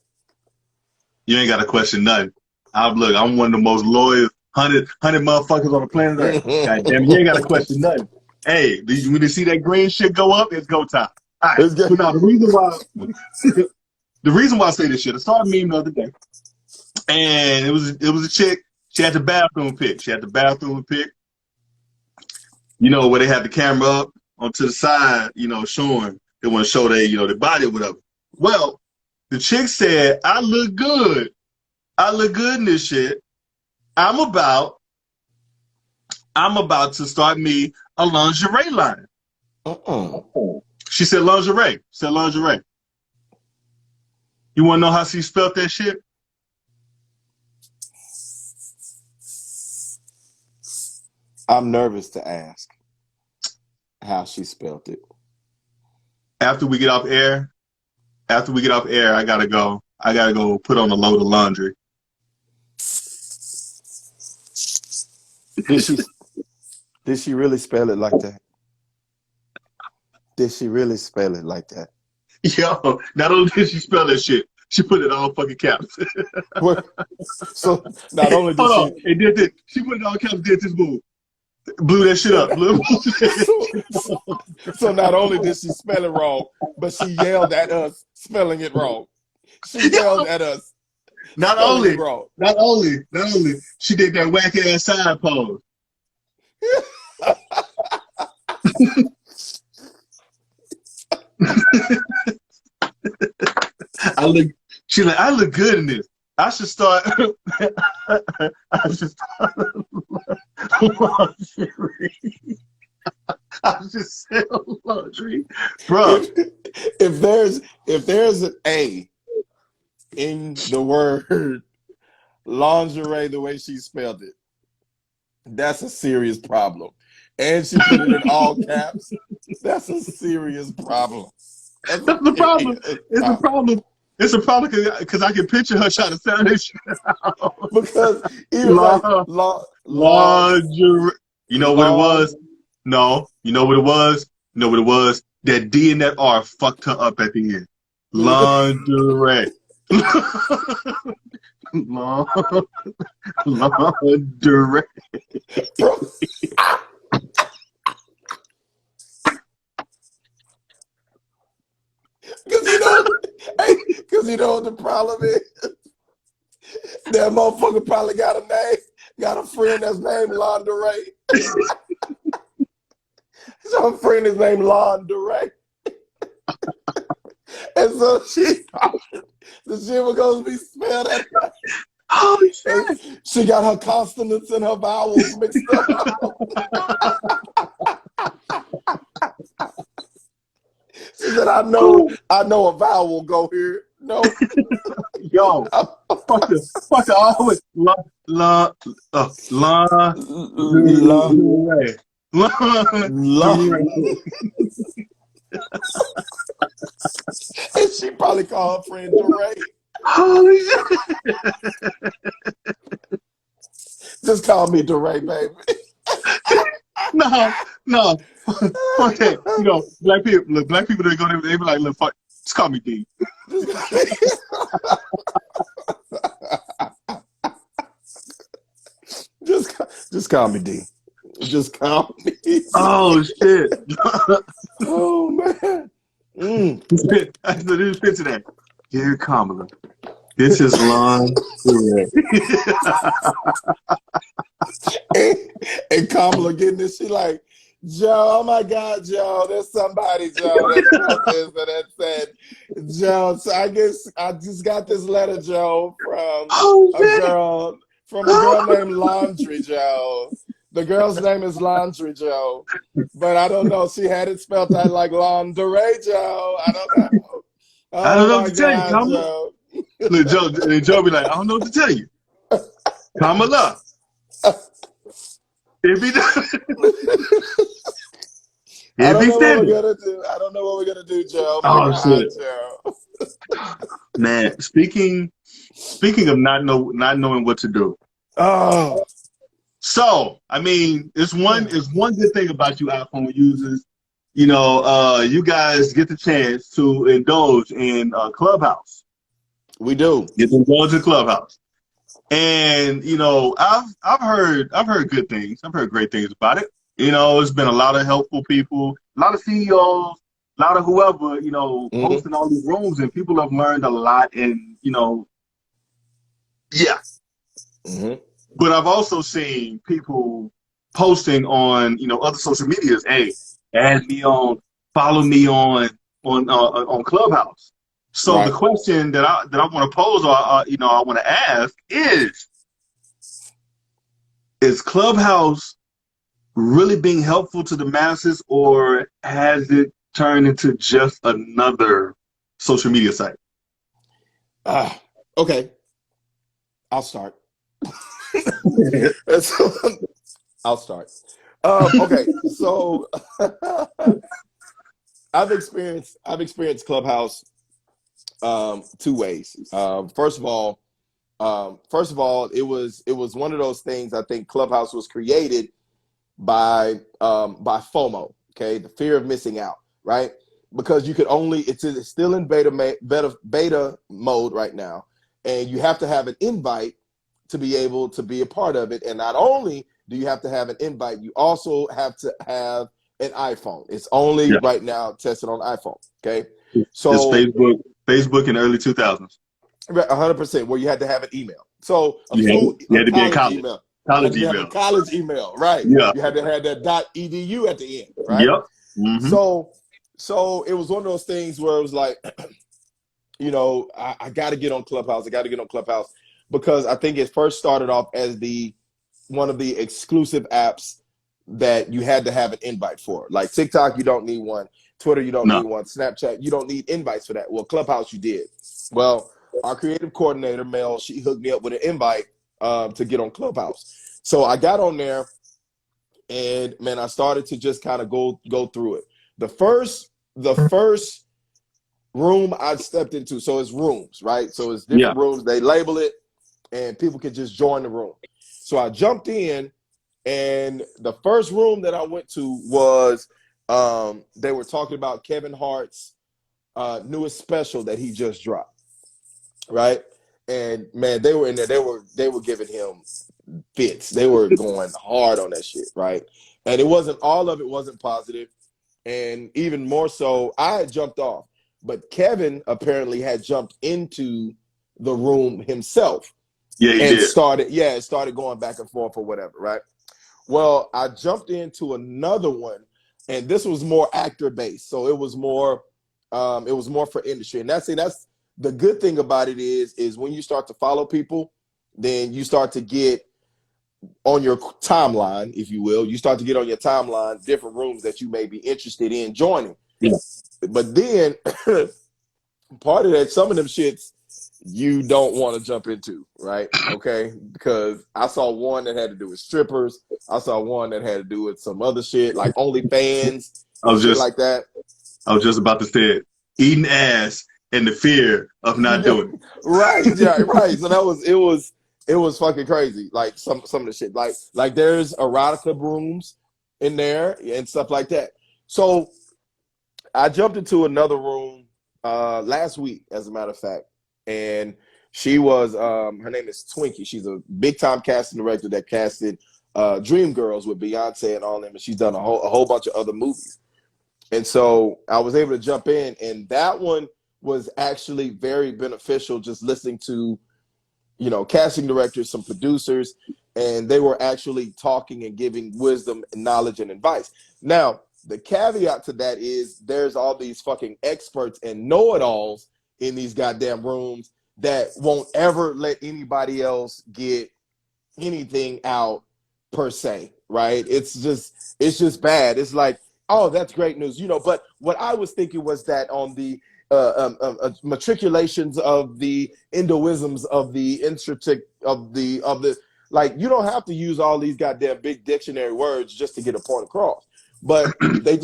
You ain't got to question nothing. I'm one of the most loyal 100 motherfuckers on the planet Earth. God damn it, you ain't got to question nothing. Hey, when you see that green shit go up, it's go time. All right. But now the reason why I say this shit, I saw a meme the other day, and it was a chick. She had the bathroom pick. You you know, where they had the camera up onto the side, you know, showing they want to show their, you know, their body or whatever. Well, the chick said, I look good. I look good in this shit. I'm about to start me a lingerie line. She said lingerie. Said lingerie. You want to know how she spelled that shit? I'm nervous to ask how she spelled it. After we get off air, I gotta go. I gotta go put on a load of laundry. Did she really spell it like that? Did she really spell it like that? Yo, not only did she spell that shit, she put it all fucking caps. So not only did she put it all caps, did this move. Blew that shit up. So not only did she spell it wrong, but she yelled at us spelling it wrong. She yelled at us. Not only, she did that whack ass side pose. I look good in this. I should start lingerie. I should sell laundry. Bro. If there's an A in the word lingerie the way she spelled it, that's a serious problem. And she put it in all caps. That's a serious problem. That's the problem. It's a problem because I can picture her trying to sound this shit out. Because even lingerie. You know what it was? No. You know what it was? That D and that R fucked her up at the end. Lingerie. Lingerie. Because you know what the problem is? That motherfucker probably got a friend that's named Lingerie. So her friend is named Lingerie. And so the shit was going to be spelled at her. Oh, shit. She got her consonants and her vowels mixed up. She said, I know a vowel will go here. No. Yo, fuck always And she probably called her friend DeRay. Holy shit. Just call me DeRay, baby. No. Fuck that. You know, black people they go there, they be like, look, fuck, just call me D. Just call me D. Just call me. Oh shit. Oh man. I didn't picture that. Dear Kamala, this is lingerie. and Kamala getting this, she like, Joe, oh my God, Joe, there's somebody, Joe, that said, Joe, so I guess I just got this letter, Joe, from a girl named Laundry, Joe. The girl's name is Laundry, Joe. But I don't know, she had it spelled out like Lingerie, Joe. I don't know. Oh, I don't know what to tell you, Kamala. Joe. Look, Joe be like, I don't know what to tell you. Kamala. It be done. I don't know what we're gonna do, Joe. Oh shit, Joe. Man. Speaking of not knowing what to do. Oh, so I mean, it's one good thing about you iPhone users. You know, you guys get the chance to indulge in Clubhouse. We do. Get to indulge in Clubhouse. And you know, I've heard good things. I've heard great things about it. You know, it's been a lot of helpful people, a lot of CEOs, a lot of whoever, you know, hosting all these rooms, and people have learned a lot. And you know, yeah. But I've also seen people posting on, other social medias. Hey, add me on, follow me on Clubhouse. So Right. the question that I want to pose, or I want to ask is Clubhouse really being helpful to the masses, or has it turned into just another social media site? Okay, I'll start. I'll start. Okay, so I've experienced Clubhouse two ways. First of all, it was one of those things. I think Clubhouse was created by FOMO, okay, the fear of missing out, right? Because you could only, it's still in beta mode right now, and you have to have an invite to be able to be a part of it. And not only do you have to have an invite, you also have to have an iPhone. It's only right now tested on iPhone, okay? So it's Facebook in the early 2000s. 100%, where you had to have an email. So You had to be in college college. email. College You had to email. have a college email, right? Yeah. You had to have that .edu at the end, right? Yep. Mm-hmm. So it was one of those things where it was like, I got to get on Clubhouse. I got to get on Clubhouse because I think it first started off as one of the exclusive apps that you had to have an invite for. Like TikTok, you don't need one. Twitter, you don't need one. Snapchat, you don't need invites for that. Well, Clubhouse, you did. Well, our creative coordinator, Mel, she hooked me up with an invite to get on Clubhouse. So I got on there, and man, I started to just kind of go through it. The first room I stepped into, so it's rooms, right? So it's different rooms. They label it, and people can just join the room. So I jumped in, and the first room that I went to was they were talking about Kevin Hart's newest special that he just dropped, right? And man, they were in there. They were giving him fits. They were going hard on that shit, right? And all of it wasn't positive. And even more so, I had jumped off, but Kevin apparently had jumped into the room himself. Yeah, he and did. started going back and forth or whatever, right? Well, I jumped into another one, and this was more actor based, so it was more for industry. And that's the good thing about it is when you start to follow people, then you start to get on your timeline, if you will. You start to get on your timeline different rooms that you may be interested in joining. Yeah. But then part of that, some of them shits you don't want to jump into, right? Okay, because I saw one that had to do with strippers. I saw one that had to do with some other shit like OnlyFans and shit like that. I was just about to say it. Eating ass and the fear of not doing it. Right. So it was fucking crazy. Like some of the shit. Like there's erotica rooms in there and stuff like that. So I jumped into another room last week, as a matter of fact. And she was her name is Twinkie. She's a big time casting director that casted Dreamgirls with Beyonce and all them, and she's done a whole bunch of other movies. And so I was able to jump in, and that one was actually very beneficial, just listening to casting directors, some producers, and they were actually talking and giving wisdom and knowledge and advice. Now, the caveat to that is there's all these fucking experts and know-it-alls in these goddamn rooms that won't ever let anybody else get anything out per se, right? It's just bad. It's like, oh, that's great news, but what I was thinking was that on the matriculations of the Indoisms of the like, you don't have to use all these goddamn big dictionary words just to get a point across. But they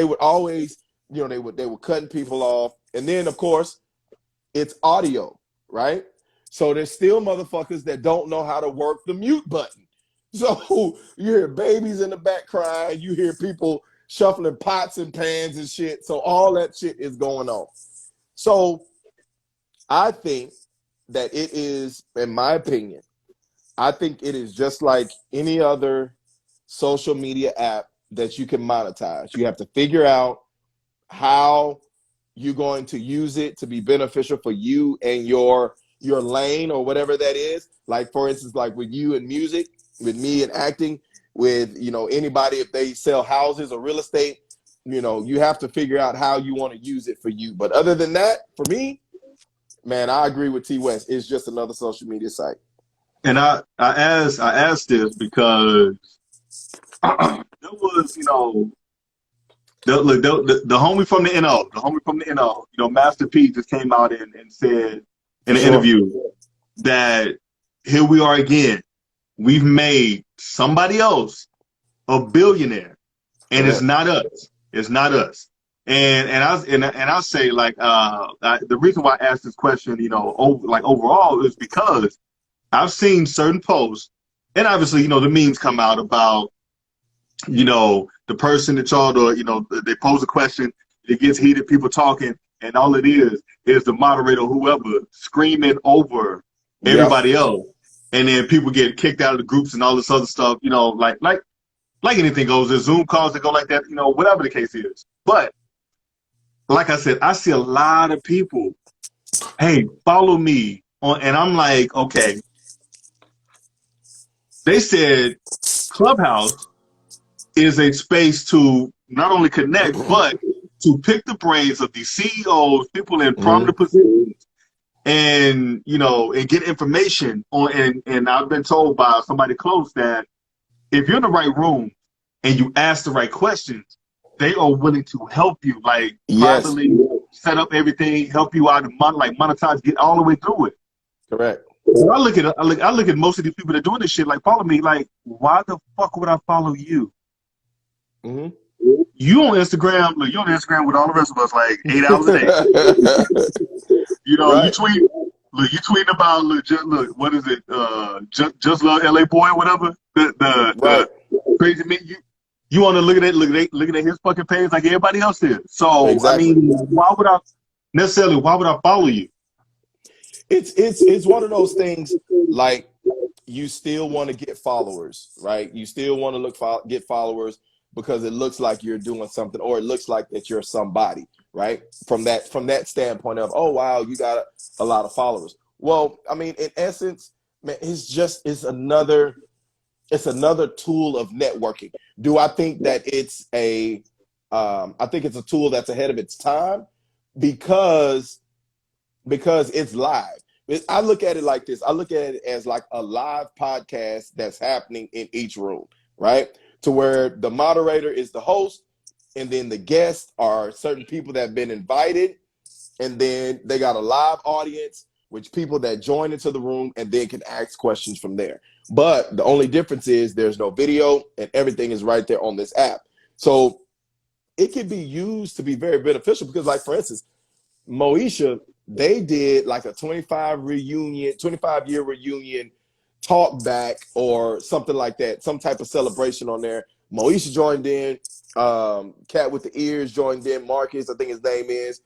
would always, they were cutting people off. And then of course it's audio, right? So there's still motherfuckers that don't know how to work the mute button. So you hear babies in the back crying, you hear people shuffling pots and pans and shit. So all that shit is going on. So I think that it is, in my opinion, I think it is just like any other social media app that you can monetize. You have to figure out how you're going to use it to be beneficial for you and your lane or whatever that is. Like, for instance, like with you in music, with me in acting, with, anybody, if they sell houses or real estate, you have to figure out how you want to use it for you. But other than that, for me, man, I agree with T West. It's just another social media site. And I asked this because there was, the homie from the NO, Master P just came out and said in an interview that here we are again. We've made somebody else a billionaire, and it's not us. It's not us. And I say, like, the reason why I asked this question, overall, is because I've seen certain posts, and obviously, the memes come out about, the person that they pose a question, it gets heated, people talking, and all it is the moderator, whoever, screaming over everybody else. And then people get kicked out of the groups and all this other stuff, like anything goes. There's Zoom calls that go like that, whatever the case is. But like I said, I see a lot of people, hey, follow me on, and I'm like, okay. They said Clubhouse is a space to not only connect, but to pick the brains of these CEOs, people in prominent positions, and and get information on. And I've been told by somebody close that if you're in the right room and you ask the right questions, they are willing to help you, like privately set up everything, help you out, monetize, get all the way through it. Correct. So I look at most of these people that are doing this shit, like, follow me, like, why the fuck would I follow you? Mm-hmm. You on Instagram, look, you're on Instagram with all the rest of us, like 8 hours a day. You tweeting about, look, what is it? Just love LA boy or whatever. The crazy man. You want to look at his fucking page like everybody else is. So exactly. I mean, why would I follow you? It's one of those things, like, you still want to get followers, right? You still want to get followers because it looks like you're doing something, or it looks like that you're somebody, right? From that standpoint of, oh wow, you got a lot of followers. Well, I mean, in essence, man, it's another tool of networking. Do I think that it's I think it's a tool that's ahead of its time because it's live. I look at it like this. I look at it as like a live podcast that's happening in each room, right? To where the moderator is the host, and then the guests are certain people that have been invited, and then they got a live audience, which people that join into the room and then can ask questions from there. But the only difference is there's no video, and everything is right there on this app. So it can be used to be very beneficial because, like, for instance, Moesha, they did like a 25-year reunion talk back or something like that, some type of celebration on there. Moesha joined in, Cat with the Ears joined in, Marcus, I think his name is,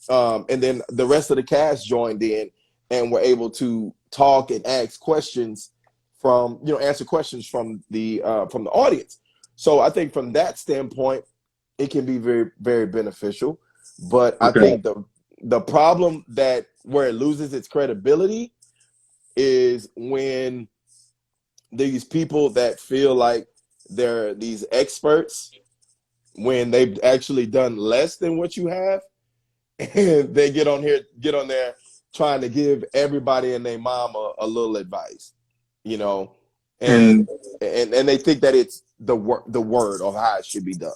and then the rest of the cast joined in and were able to talk and ask questions answer questions from the audience. So I think from that standpoint, it can be very, very beneficial. But I think the problem where it loses its credibility is when these people that feel like they're these experts, when they've actually done less than what you have, and they get on there trying to give everybody and their mama a little advice, and they think that it's the word of how it should be done.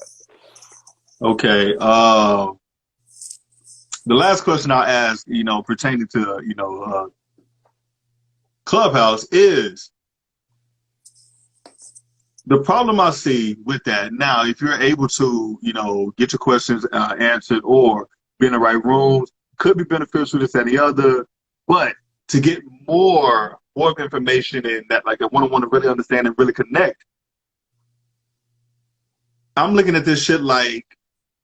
Okay. The last question I'll ask, pertaining to, Clubhouse is the problem I see with that. Now, if you're able to, get your questions answered or be in the right rooms, could be beneficial, this, that, and the other. But to get more information and that, like, I want to really understand and really connect, I'm looking at this shit like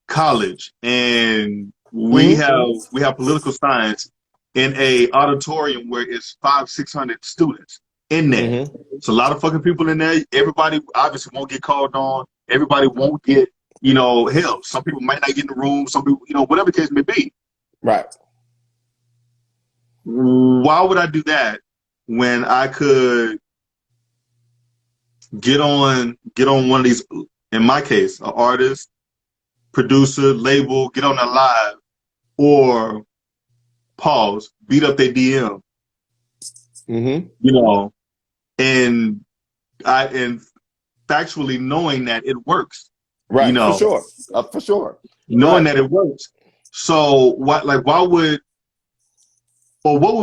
college, and we have political science in a auditorium where it's 500-600 students in there. It's a lot of fucking people in there. Everybody obviously won't get called on. Everybody won't get, help. Some people might not get in the room. Some people, whatever the case may be. Right. Why would I do that when I could get on one of these, in my case, an artist, producer, label, get on a live, or pause, beat up their DM, Mm-hmm. you know, and factually knowing that it works, you Right, for know, sure. For sure. knowing Right. that it works. So what would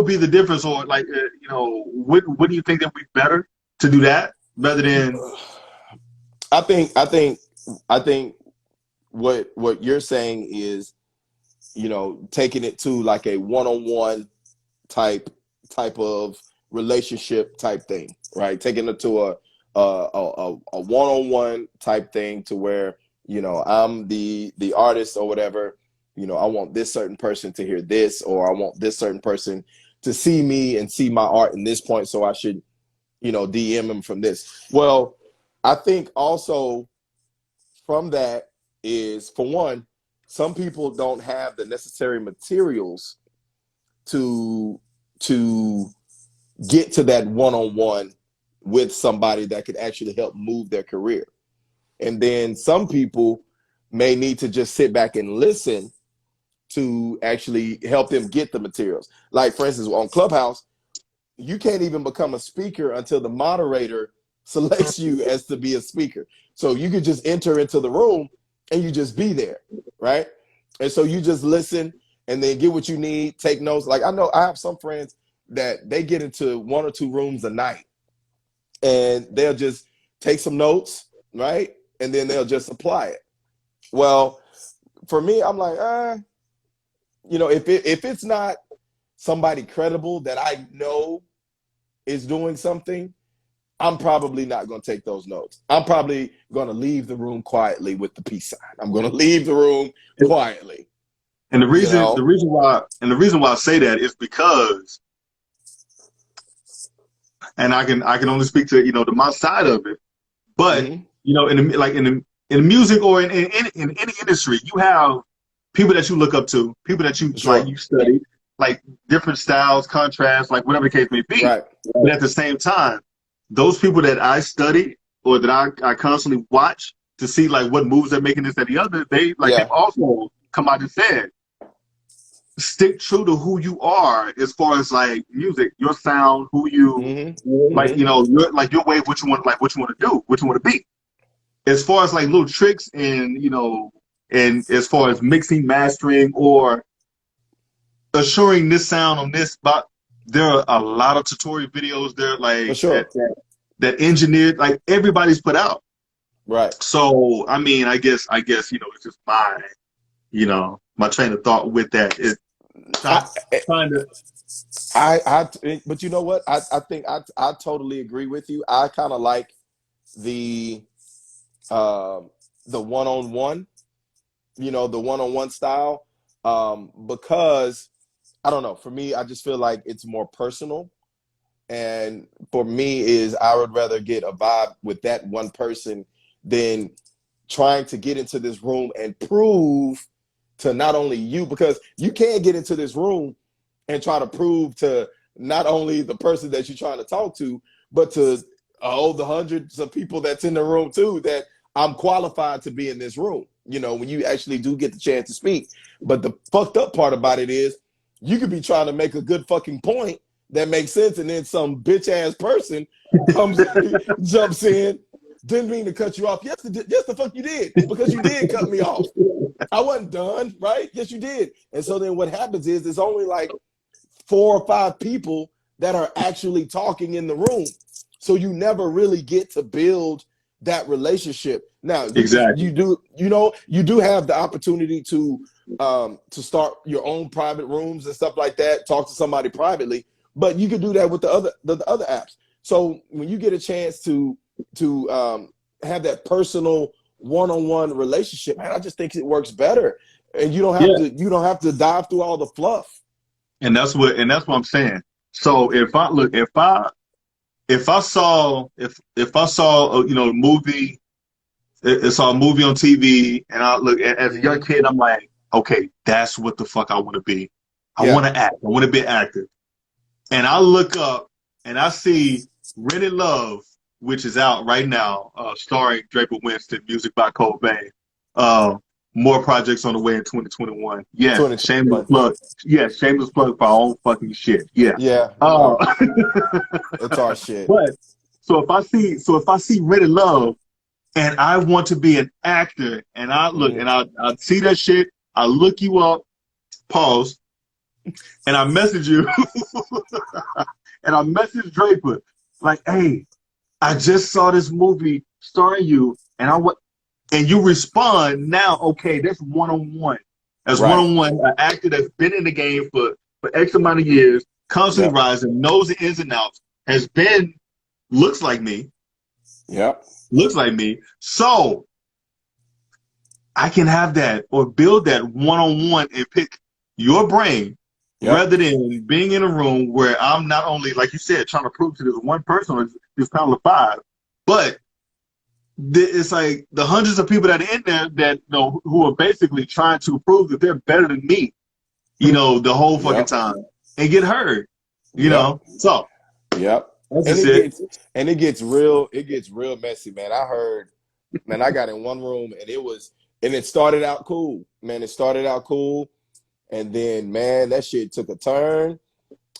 be the difference, or like, what do you think that would be better to do that rather than? I think what you're saying is, taking it to like a one-on-one type of relationship type thing, right? Taking it to a one-on-one type thing to where, I'm the artist or whatever, I want this certain person to hear this, or I want this certain person to see me and see my art in this point, so I should, DM him from this. Well, I think also from that is, for one, some people don't have the necessary materials to get to that one-on-one with somebody that could actually help move their career. And then some people may need to just sit back and listen to actually help them get the materials. Like, for instance, on Clubhouse, you can't even become a speaker until the moderator selects you as to be a speaker. So you could just enter into the room and you just be there, right? And so you just listen and then get what you need, take notes. Like, I know I have some friends that they get into 1 or 2 rooms a night and they'll just take some notes, right? And then they'll just apply it. Well, for me, I'm like, if it's not somebody credible that I know is doing something, I'm probably not going to take those notes. I'm probably going to leave the room quietly with the peace sign. I'm going to leave the room quietly. And the reason why I say that is because, and I can only speak to to my side of it, but in the music or in any industry, you have people that you look up to, people that you Sure. like, you study, like different styles, contrasts, like whatever the case may be. Right. But at the same time, those people that I study or that I constantly watch to see like what moves they're making, this, that, the other, they've also come out and said, stick true to who you are as far as like music, your sound, who you like, your way, what you want to do, what you want to be. As far as like little tricks and and as far as mixing, mastering, or assuring this sound on this spot, there are a lot of tutorial videos there, like For sure. that engineered, like everybody's put out. Right. So I mean, I guess it's just my train of thought with that is trying to. But you know what? I think I totally agree with you. I kind of like the one-on-one, the one-on-one style, because I don't know. For me, I just feel like it's more personal, and for me, is I would rather get a vibe with that one person than trying to get into this room and prove to not only you, because you can't get into this room and try to prove to not only the person that you're trying to talk to, but to the hundreds of people that's in the room too, that I'm qualified to be in this room, when you actually do get the chance to speak. But the fucked up part about it is you could be trying to make a good fucking point that makes sense, and then some bitch ass person jumps in. Didn't mean to cut you off. Yes, the fuck you did, because you did cut me off. I wasn't done, right? Yes, you did. And so then what happens is there's only like 4 or 5 people that are actually talking in the room. So you never really get to build that relationship. Now, Exactly. you do have the opportunity to start your own private rooms and stuff like that, talk to somebody privately, but you could do that with the other apps. So when you get a chance to have that personal one-on-one relationship, man, I just think it works better, and you don't have to dive through all the fluff. And that's what I'm saying. So if I saw a movie, saw a movie on TV, and I look as a young kid, I'm like, okay, that's what the fuck I want to be. I want to act. I want to be active. And I look up and I see Ready Love which is out right now, starring Draper Winston, music by Goldberg. More projects on the way in 2021. Yes, shameless 2021. plug. Yes, shameless plug for our own fucking shit. Yeah. Yeah, it's our shit. But so if I see Ready Love and I want to be an actor and I look and I see that shit, I look you up, pause, and I message you and I message Draper like, hey, I just saw this movie starring you and you respond now, okay, that's one-on-one. That's one-on-one, an actor that's been in the game for X amount of years, constantly rising, knows the ins and outs, looks like me. Yep. Looks like me. So I can have that or build that one-on-one and pick your brain rather than being in a room where I'm not only, like you said, trying to prove to this one person or this panel of five, but it's like the hundreds of people that are in there that who are basically trying to prove that they're better than me, the whole fucking time and get heard, know. So, and it gets real messy, man. I got in one room and it started out cool, man. It started out cool, and then man, that shit took a turn,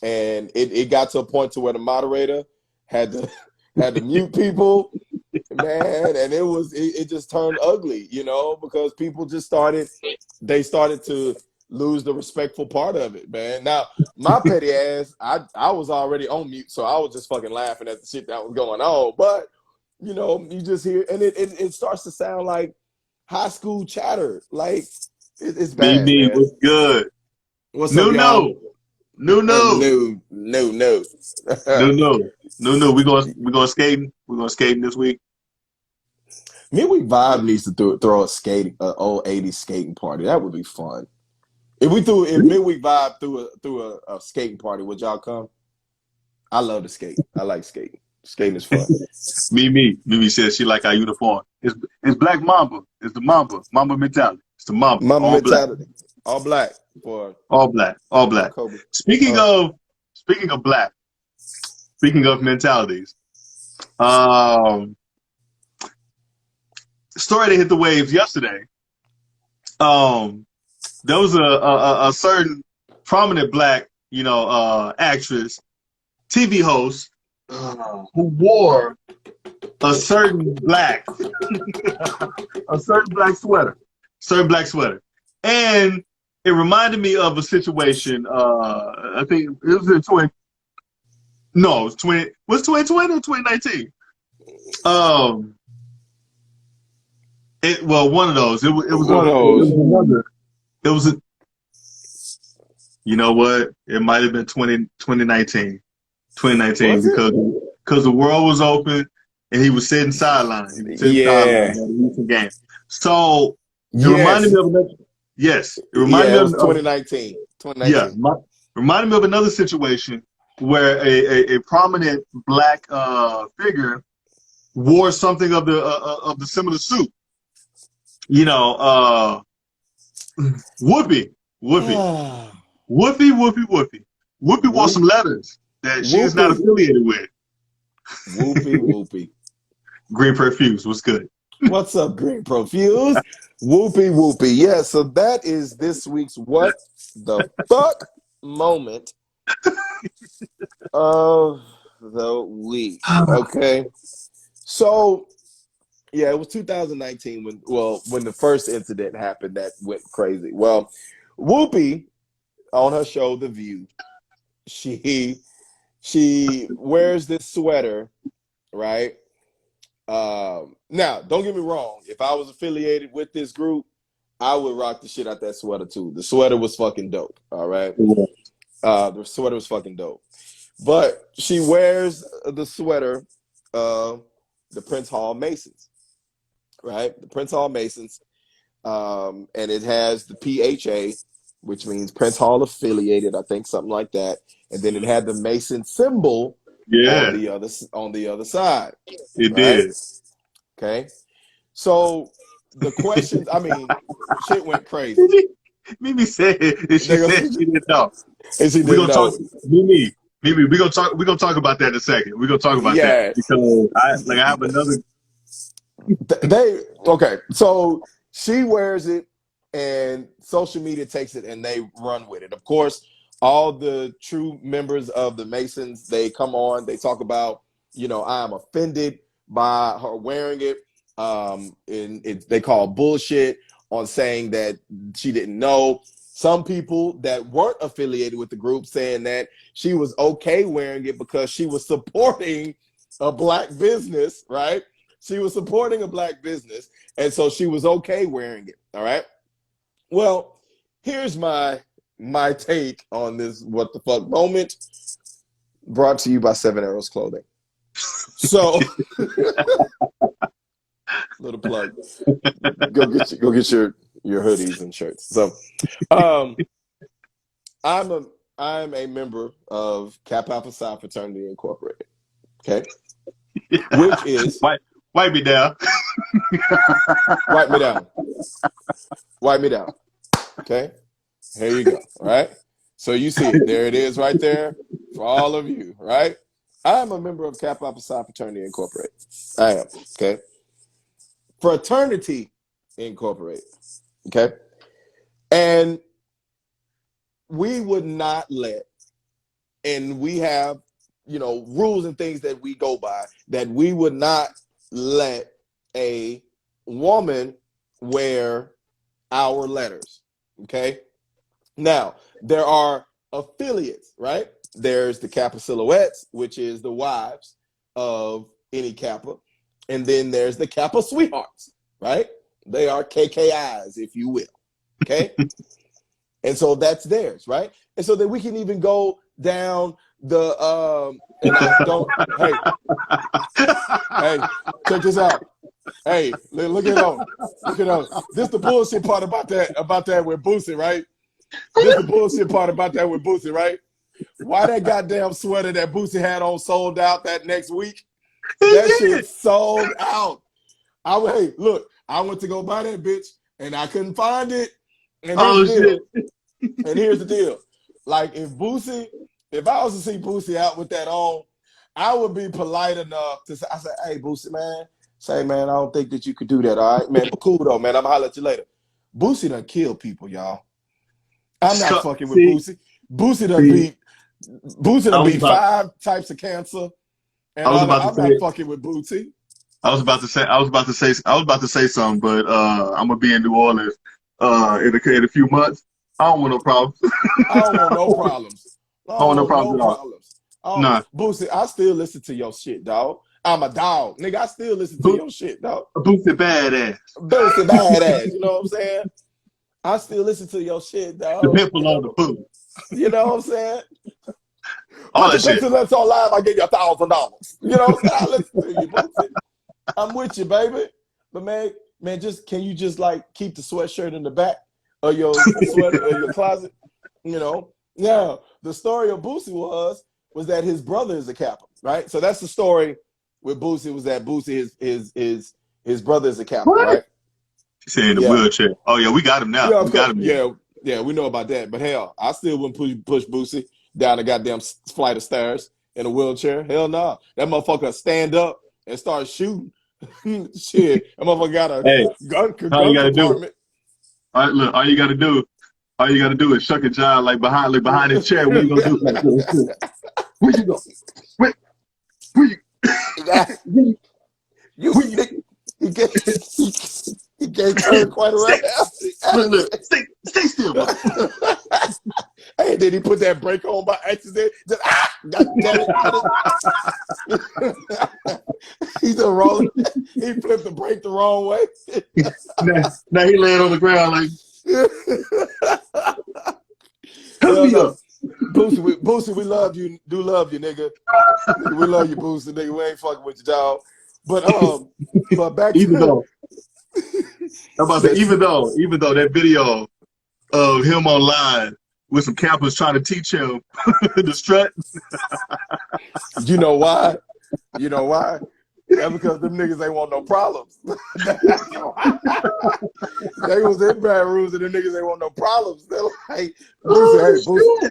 and it got to a point to where the moderator had to mute people. Man, and it just turned ugly, because people just started to lose the respectful part of it, man. Now, my petty ass, I was already on mute, so I was just fucking laughing at the shit that was going on. But, you just hear, and it starts to sound like high school chatter. Like, it's bad, man. What's good? What's up, y'all? No. No. We going skating. We're going skating this week. Midweek Vibe needs to throw a old 80s skating party. That would be fun. If Midweek Vibe threw a skating party, would y'all come? I love to skate. I like skating. Skating is fun. Mimi says she like our uniform. It's Black Mamba. It's the Mamba. Mamba mentality. It's the Mamba. Mamba all mentality. Black. All black. All black. Speaking of black. Speaking of mentalities. Story that hit the waves yesterday. There was a certain prominent black, actress, TV host, who wore a certain black sweater. And it reminded me of a situation, I think it was in 2020 or 2019? One of those. It was one of those. It was you know what? It might have been 2019. 2019 because the world was open and he was sitting sideline. Game. So it reminded me of another. Yes, it reminded me of 2019. Yeah, reminded me of another situation where a prominent black figure wore something of the similar suit. Whoopi wore some letters that she is not affiliated with. Whoopi. Green Perfuse, what's good? What's up, Green Profuse? Whoopi. Yeah, so that is this week's What the Fuck moment of the week. Okay. So, yeah, it was 2019 when the first incident happened that went crazy. Well, Whoopi, on her show, The View, she wears this sweater, right? Now, don't get me wrong. If I was affiliated with this group, I would rock the shit out that sweater too. The sweater was fucking dope. All right. The sweater was fucking dope. But she wears the sweater of the Prince Hall Masons, right? The Prince Hall Masons. And it has the PHA, which means Prince Hall affiliated, I think, something like that. And then it had the Mason symbol on the other side. It did. Okay. So the questions, I mean, shit went crazy. Mimi said she didn't know. And she didn't know. Mimi, Maybe we're gonna talk about that in a second. We're gonna talk about that Yeah. because I have another. Okay, so she wears it and social media takes it and they run with it. Of course, all the true members of the Masons, they come on, they talk about, I'm offended by her wearing it. And they call bullshit on saying that she didn't know. Some people that weren't affiliated with the group saying that she was okay wearing it because she was supporting a black business, right? She was supporting a black business, and so she was okay wearing it. All right. Well, here's my take on this what the fuck moment, brought to you by 7 Arrows Clothing. So, little plug. Go get your hoodies and shirts. So, I'm a member of Kappa Alpha Psi Fraternity Incorporated. Okay, which is wipe me down. Wipe me down. Wipe me down. Okay, here you go. All right. So you see it. There it is right there for all of you. Right. I'm a member of Kappa Alpha Psi Fraternity Incorporated. I am. Okay. Fraternity Incorporated. Okay. And we would not let, and we have, rules and things that we go by, that we would not let a woman wear our letters. Okay. Now, there are affiliates, right? There's the Kappa Silhouettes, which is the wives of any Kappa. And then there's the Kappa Sweethearts, right? They are KKIs, if you will. Okay. And so that's theirs, right? And so that we can even go down the and I don't hey, check this out. Hey, look at those. Look at those. This the bullshit part about that with Boosie, right? This the bullshit part about that with Boosie, right? Why that goddamn sweater that Boosie had on sold out that next week? That shit sold out. Hey, look, I went to go buy that bitch and I couldn't find it. And here's the deal. And here's the deal. Like if I was to see Boosie out with that on, I would be polite enough to say, hey, Boosie, man. Say, man, I don't think that you could do that, all right? Man, but cool, though, man. I'm going to holler at you later. Boosie done killed people, y'all. I'm not fucking with Boosie. Boosie done beat 5 types of cancer. And I'm not fucking with Boosie. I was about to say something, but I'm gonna be in New Orleans in a few months. I don't want no problems. I don't want no problems. I don't want no problems at all. Nah. Boosie, I still listen to your shit, dog. I'm a dog. Nigga, I still listen to your shit, dog. Boosie badass. Boosie badass. You know what I'm saying? I still listen to your shit, dog. The pimple on the boot. You know what I'm saying? All that shit. That's on live, I give you $1,000. You know what I'm saying? I listen to you, Boosie. I'm with you, baby. But man, can you just like keep the sweatshirt in the back of your sweater or your closet? Now, the story of Boosie was that his brother is a Kappa, right? So that's the story with Boosie, was that Boosie his brother is a Kappa, right? He said in the wheelchair. Oh yeah, we got him now. Yeah, we got him. Yeah, we know about that. But hell, I still wouldn't push Boosie down the goddamn flight of stairs in a wheelchair. Hell no. That motherfucker stand up and start shooting. Shit, that motherfucker got a gun compartment. All right, look, all you gotta do is shuck a job like behind his chair. What you gonna do? Where you go? Where you? He can't turn quite around. Look, stay still. Hey, did he put that brake on by accident? Just God damn it. He's a rolling. He flipped the brake the wrong way. now he laying on the ground like help me up. Boosie, we love you. Do love you, nigga. We love you, Boosie, nigga. We ain't fucking with you, dog. But back to even though that video of him online with some campers trying to teach him the strut. You know why? That's because them niggas ain't want no problems. They was in bad rules and them niggas ain't want no problems. They're like, Boosie,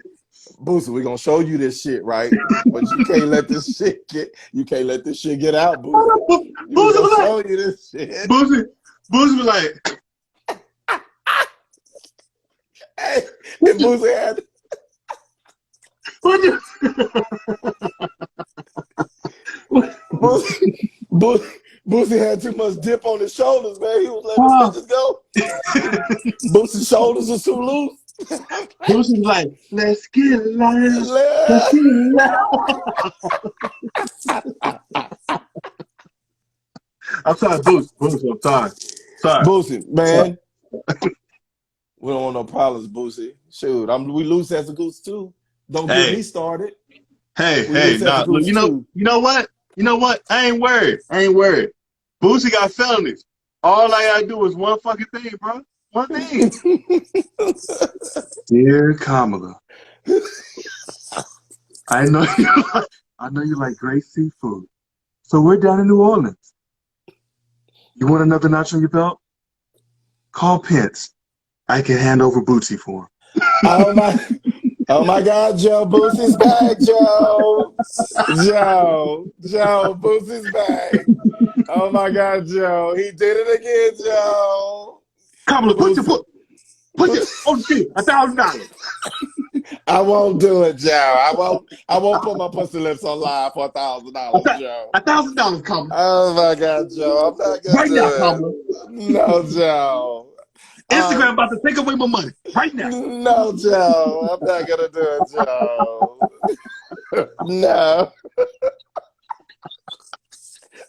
Boosie, we're gonna show you this shit, right? But you can't let this shit get out, Boosie. We're gonna show you this shit. Boosie was like, hey, and Boosie had Boosie had too much dip on his shoulders, man. He was letting the bitches go. Boosie's shoulders are too loose. Boosie's like, let's get loud. Let's get loud. I'm sorry, Boosie. I'm sorry. Boosie, man. We don't want no problems, Boosie. Shoot, we loose as a goose too. Don't get me started. Hey, nah. Look, you know what? I ain't worried. Boosie got felonies. All I gotta do is one fucking thing, bro. One thing. Dear Kamala, I know you like great seafood. So we're down in New Orleans. You want another notch on your belt? Call Pence. I can hand over Bootsy for him. Oh my God, Joe, Boosie's back, Joe, Boosie's back. Oh my God, Joe, he did it again, Joe. Kamala, put your $1,000. I won't do it, Joe. I won't put my pussy lips on live for $1,000, Joe. $1,000, Kamala. Oh my God, Joe, I'm not gonna right do now, it. Kamala. No, Joe. Instagram about to take away my money right now. No, Joe, I'm not gonna do it, Joe. No.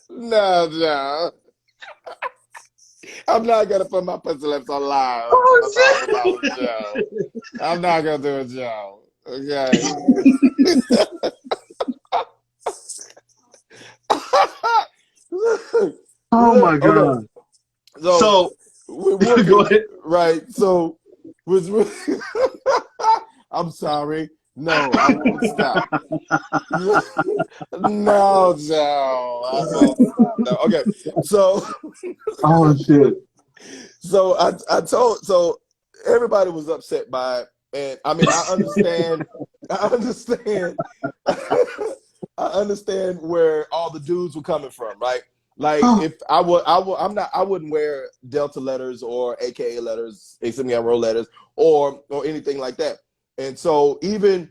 No, Joe. I'm not gonna put my pussy lips on live. Oh, shit. Joe. I'm not gonna do it, Joe. Okay. Oh my God. Okay. So go ahead. Right. So I'm sorry. No, I won't stop. No, Joe. I won't stop. No. Okay. So oh shit. So so everybody was upset by it. And I mean I understand I understand where all the dudes were coming from, right? Like if I wouldn't wear Delta letters or AKA letters, ASEMIARO letters, or anything like that. And so even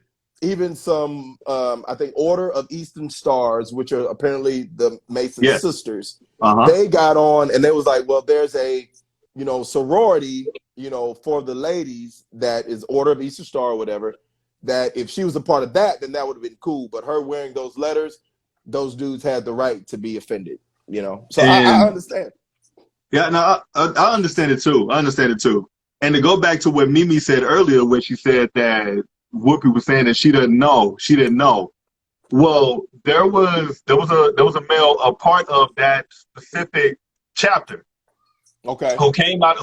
some I think Order of Eastern Stars, which are apparently the Mason sisters, they got on and they was like, well, there's a sorority, for the ladies that is Order of Eastern Star or whatever, that if she was a part of that, then that would have been cool. But her wearing those letters, those dudes had the right to be offended, So I understand. Yeah, no, I understand it too. And to go back to what Mimi said earlier, where she said that Whoopi was saying that she didn't know. Well, there was a male, a part of that specific chapter, who came out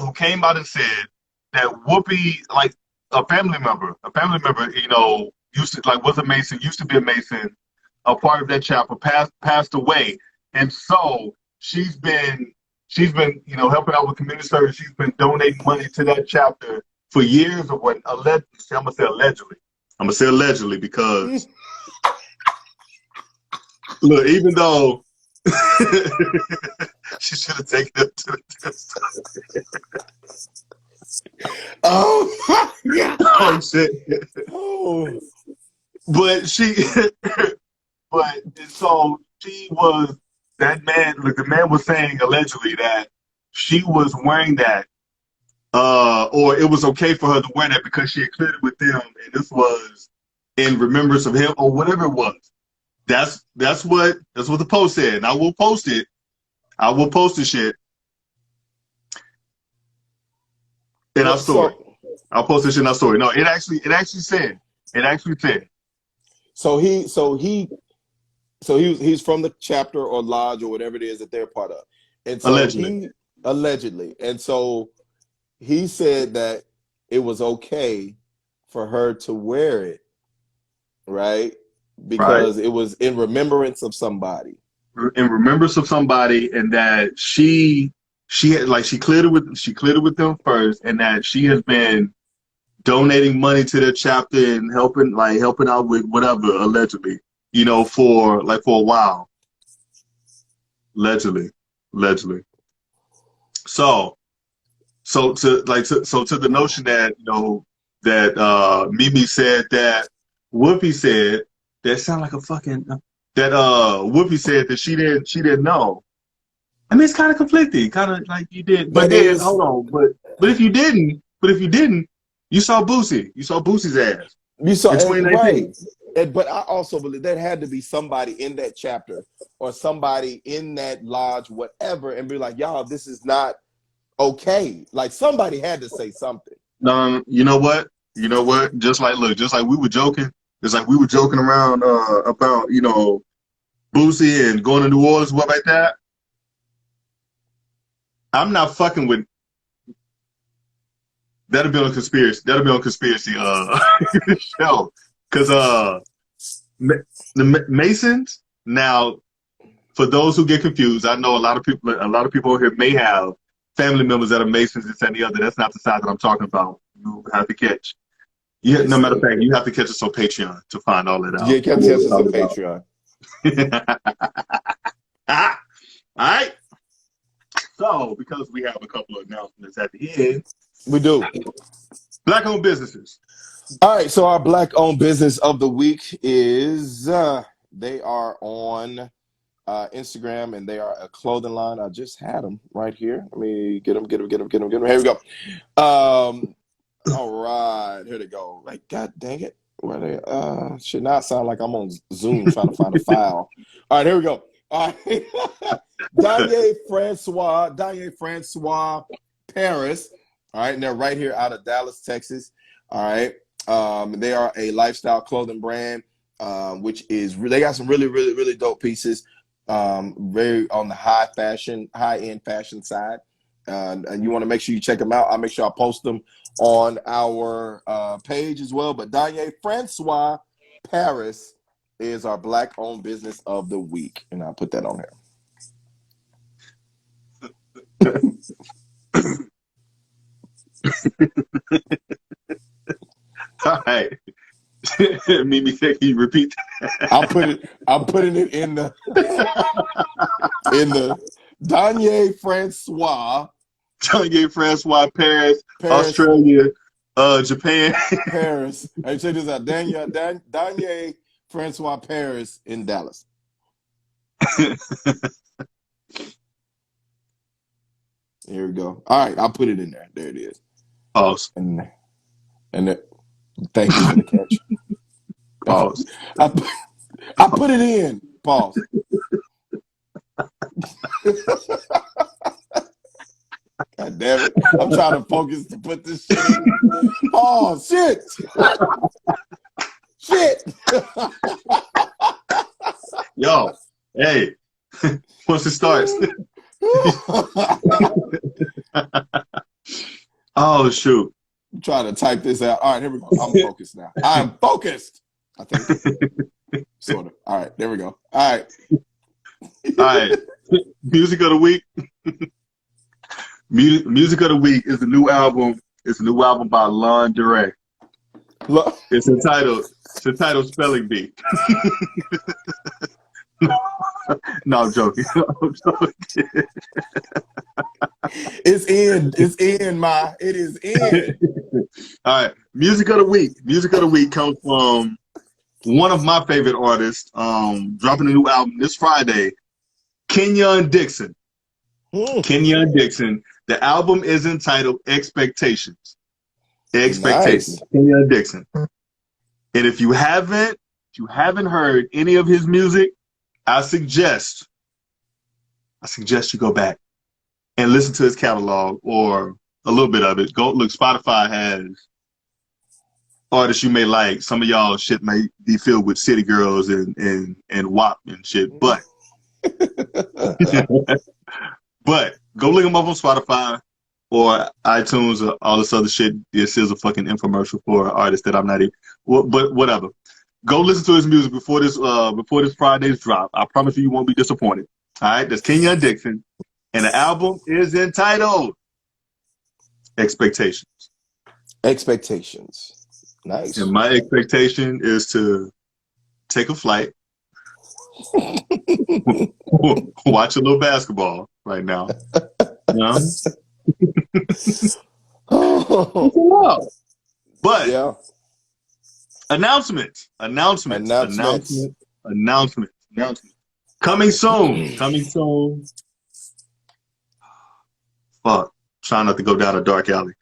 and said that Whoopi, like a family member, used to was a Mason, used to be a Mason, a part of that chapter, passed away, and so she's been helping out with community service. She's been donating money to that chapter for years, or what? Allegedly, I'm gonna say allegedly because look, even though she should have taken it to the test. Oh my God! Oh shit! Oh, but so she was. That man, the man was saying allegedly that she was wearing that, or it was okay for her to wear that because she had cleared it with them, and this was in remembrance of him, or whatever it was. That's what the post said, and I will post it. I will post the shit in our story. I'll post this shit in our story. No, it actually said. So he's from the chapter or lodge or whatever it is that they're part of. And so allegedly. And so he said that it was okay for her to wear it, right? Because it was in remembrance of somebody. In remembrance of somebody, and that she had she cleared it with them first, and that she has been donating money to their chapter and helping out with whatever, allegedly, for a while. Allegedly. So to the notion that that Mimi said that Whoopi said that sound like a fucking that Whoopi said that she didn't know. I mean, it's kind of conflicting, kind of like you did, but then hold on, but if you didn't, you saw Boosie, Boosie's ass. You saw in 2019. Right. But I also believe there had to be somebody in that chapter or somebody in that lodge, whatever, and be like, y'all, this is not okay. Like somebody had to say something. No, you know what? Just like we were joking. It's like we were joking around about Boosie and going to New Orleans, what like that. I'm not fucking with. That'll be on conspiracy show. Because the Masons, now, for those who get confused, I know a lot of people here may have family members that are Masons, this and the other. That's not the side that I'm talking about. You have to catch. Yeah, no matter of fact, you have to catch us on Patreon to find all that out. Yeah, catch us on Patreon. All right. So, because we have a couple of announcements at the end. We do. Black-owned businesses. All right, so our Black-owned business of the week is they are on Instagram, and they are a clothing line. I just had them right here. Let me get them. Here we go. All right, here they go. Like, God dang it. Where they should not sound like I'm on Zoom trying to find a file. All right, here we go. All right. Danye Francois Paris. All right, and they're right here out of Dallas, Texas. All right. They are a lifestyle clothing brand, which is they got some really, really, really dope pieces. Very on the high-end fashion side. And you want to make sure you check them out. I'll make sure I post them on our page as well. But Danye Francois Paris is our Black-owned business of the week. And I'll put that on here. All right. Mimi said, can you repeat that? I'm putting it in the Danye Francois Paris, Australia, Japan. Paris. Hey, check this out. Danye Francois Paris in Dallas. Here we go. All right, I'll put it in there. There it is. Pause. And thank you for the catch. Pause. I put it in. Pause. God damn it. I'm trying to focus to put this shit in. Oh, shit. Shit. Yo, hey, once it starts. Oh, shoot. I'm trying to type this out. All right, here we go. I'm focused now. I'm focused. I think. Sort of. All right, there we go. All right. All right. Music of the week. Music of the week is the new album. It's a new album by Lon Del Rey. It's entitled Spelling Bee. No, I'm joking. It's in. It is in. All right. Music of the week. Music of the week comes from one of my favorite artists, dropping a new album this Friday, Kenyon Dixon. Kenyon Dixon. The album is entitled Expectations. Expectations. Nice. Kenyon Dixon. And if you haven't heard any of his music, I suggest you go back and listen to his catalog or a little bit of it. Go look. Spotify has artists you may like. Some of y'all shit may be filled with city girls and WAP and shit, but but go look him up on Spotify or iTunes or all this other shit. This is a fucking infomercial for an artist that I'm not even. But whatever. Go listen to his music before this Friday's drop. I promise you won't be disappointed. All right, that's Kenyon Dixon, and the album is entitled Expectations. Expectations. Nice. And my expectation is to take a flight, watch a little basketball right now. You know? Oh. But Yeah. announcements. Coming soon. Fuck. Trying not to go down a dark alley.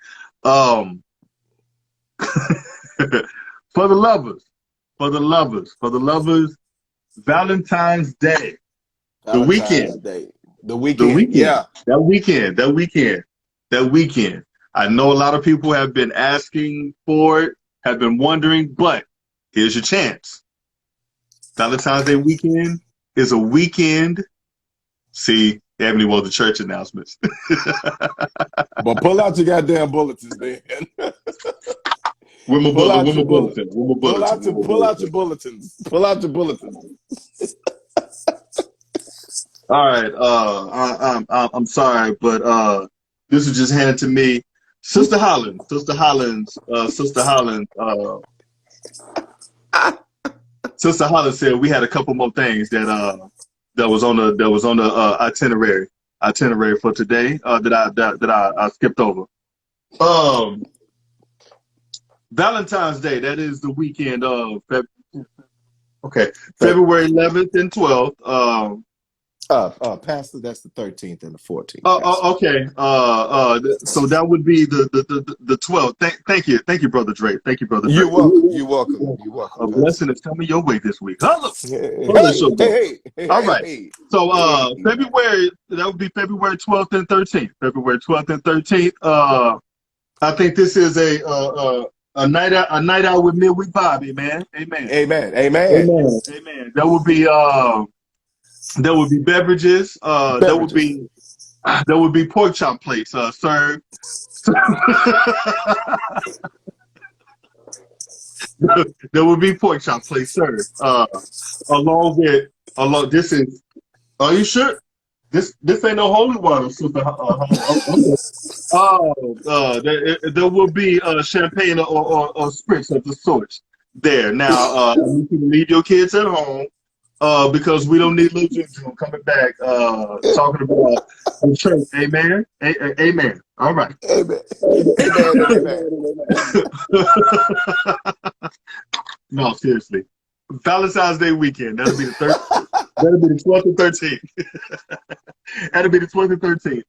For the lovers, Valentine's Day. The weekend. Yeah. That weekend. I know a lot of people have been asking for it, have been wondering, but here's your chance. Valentine's Day weekend is a weekend. See, they haven't even won the church announcements. But pull out your goddamn bulletins, then. Pull out your bulletins. Pull out your bulletins. All right. I'm sorry, but this was just handed to me. Sister Holland Sister Holland said we had a couple more things that was on the itinerary for today that I skipped over. Valentine's Day, that is the weekend of February 11th and 12th. Pastor, that's the 13th and the 14th. Okay. So that would be the 12th. Thank you, Brother Drake. Thank you, Brother Drake. You're welcome. A blessing is coming your way this week. Hey. All right. So February, that would be February 12th and 13th. February 12th and 13th. I think this is a night out with Midweek Bobby, man. Amen. That would be beverages. There would be pork chop plates served. There would be pork chop plates served. This is. Are you sure? This ain't no holy water, sister. There will be champagne or spritz of the sort there. Now, you need to leave your kids at home. Because we don't need little Juju coming back talking about the church. Amen. Amen. All right. Amen. No, seriously. Valentine's Day weekend. That'll be the 12th and 13th. That'll be the 12th and 13th.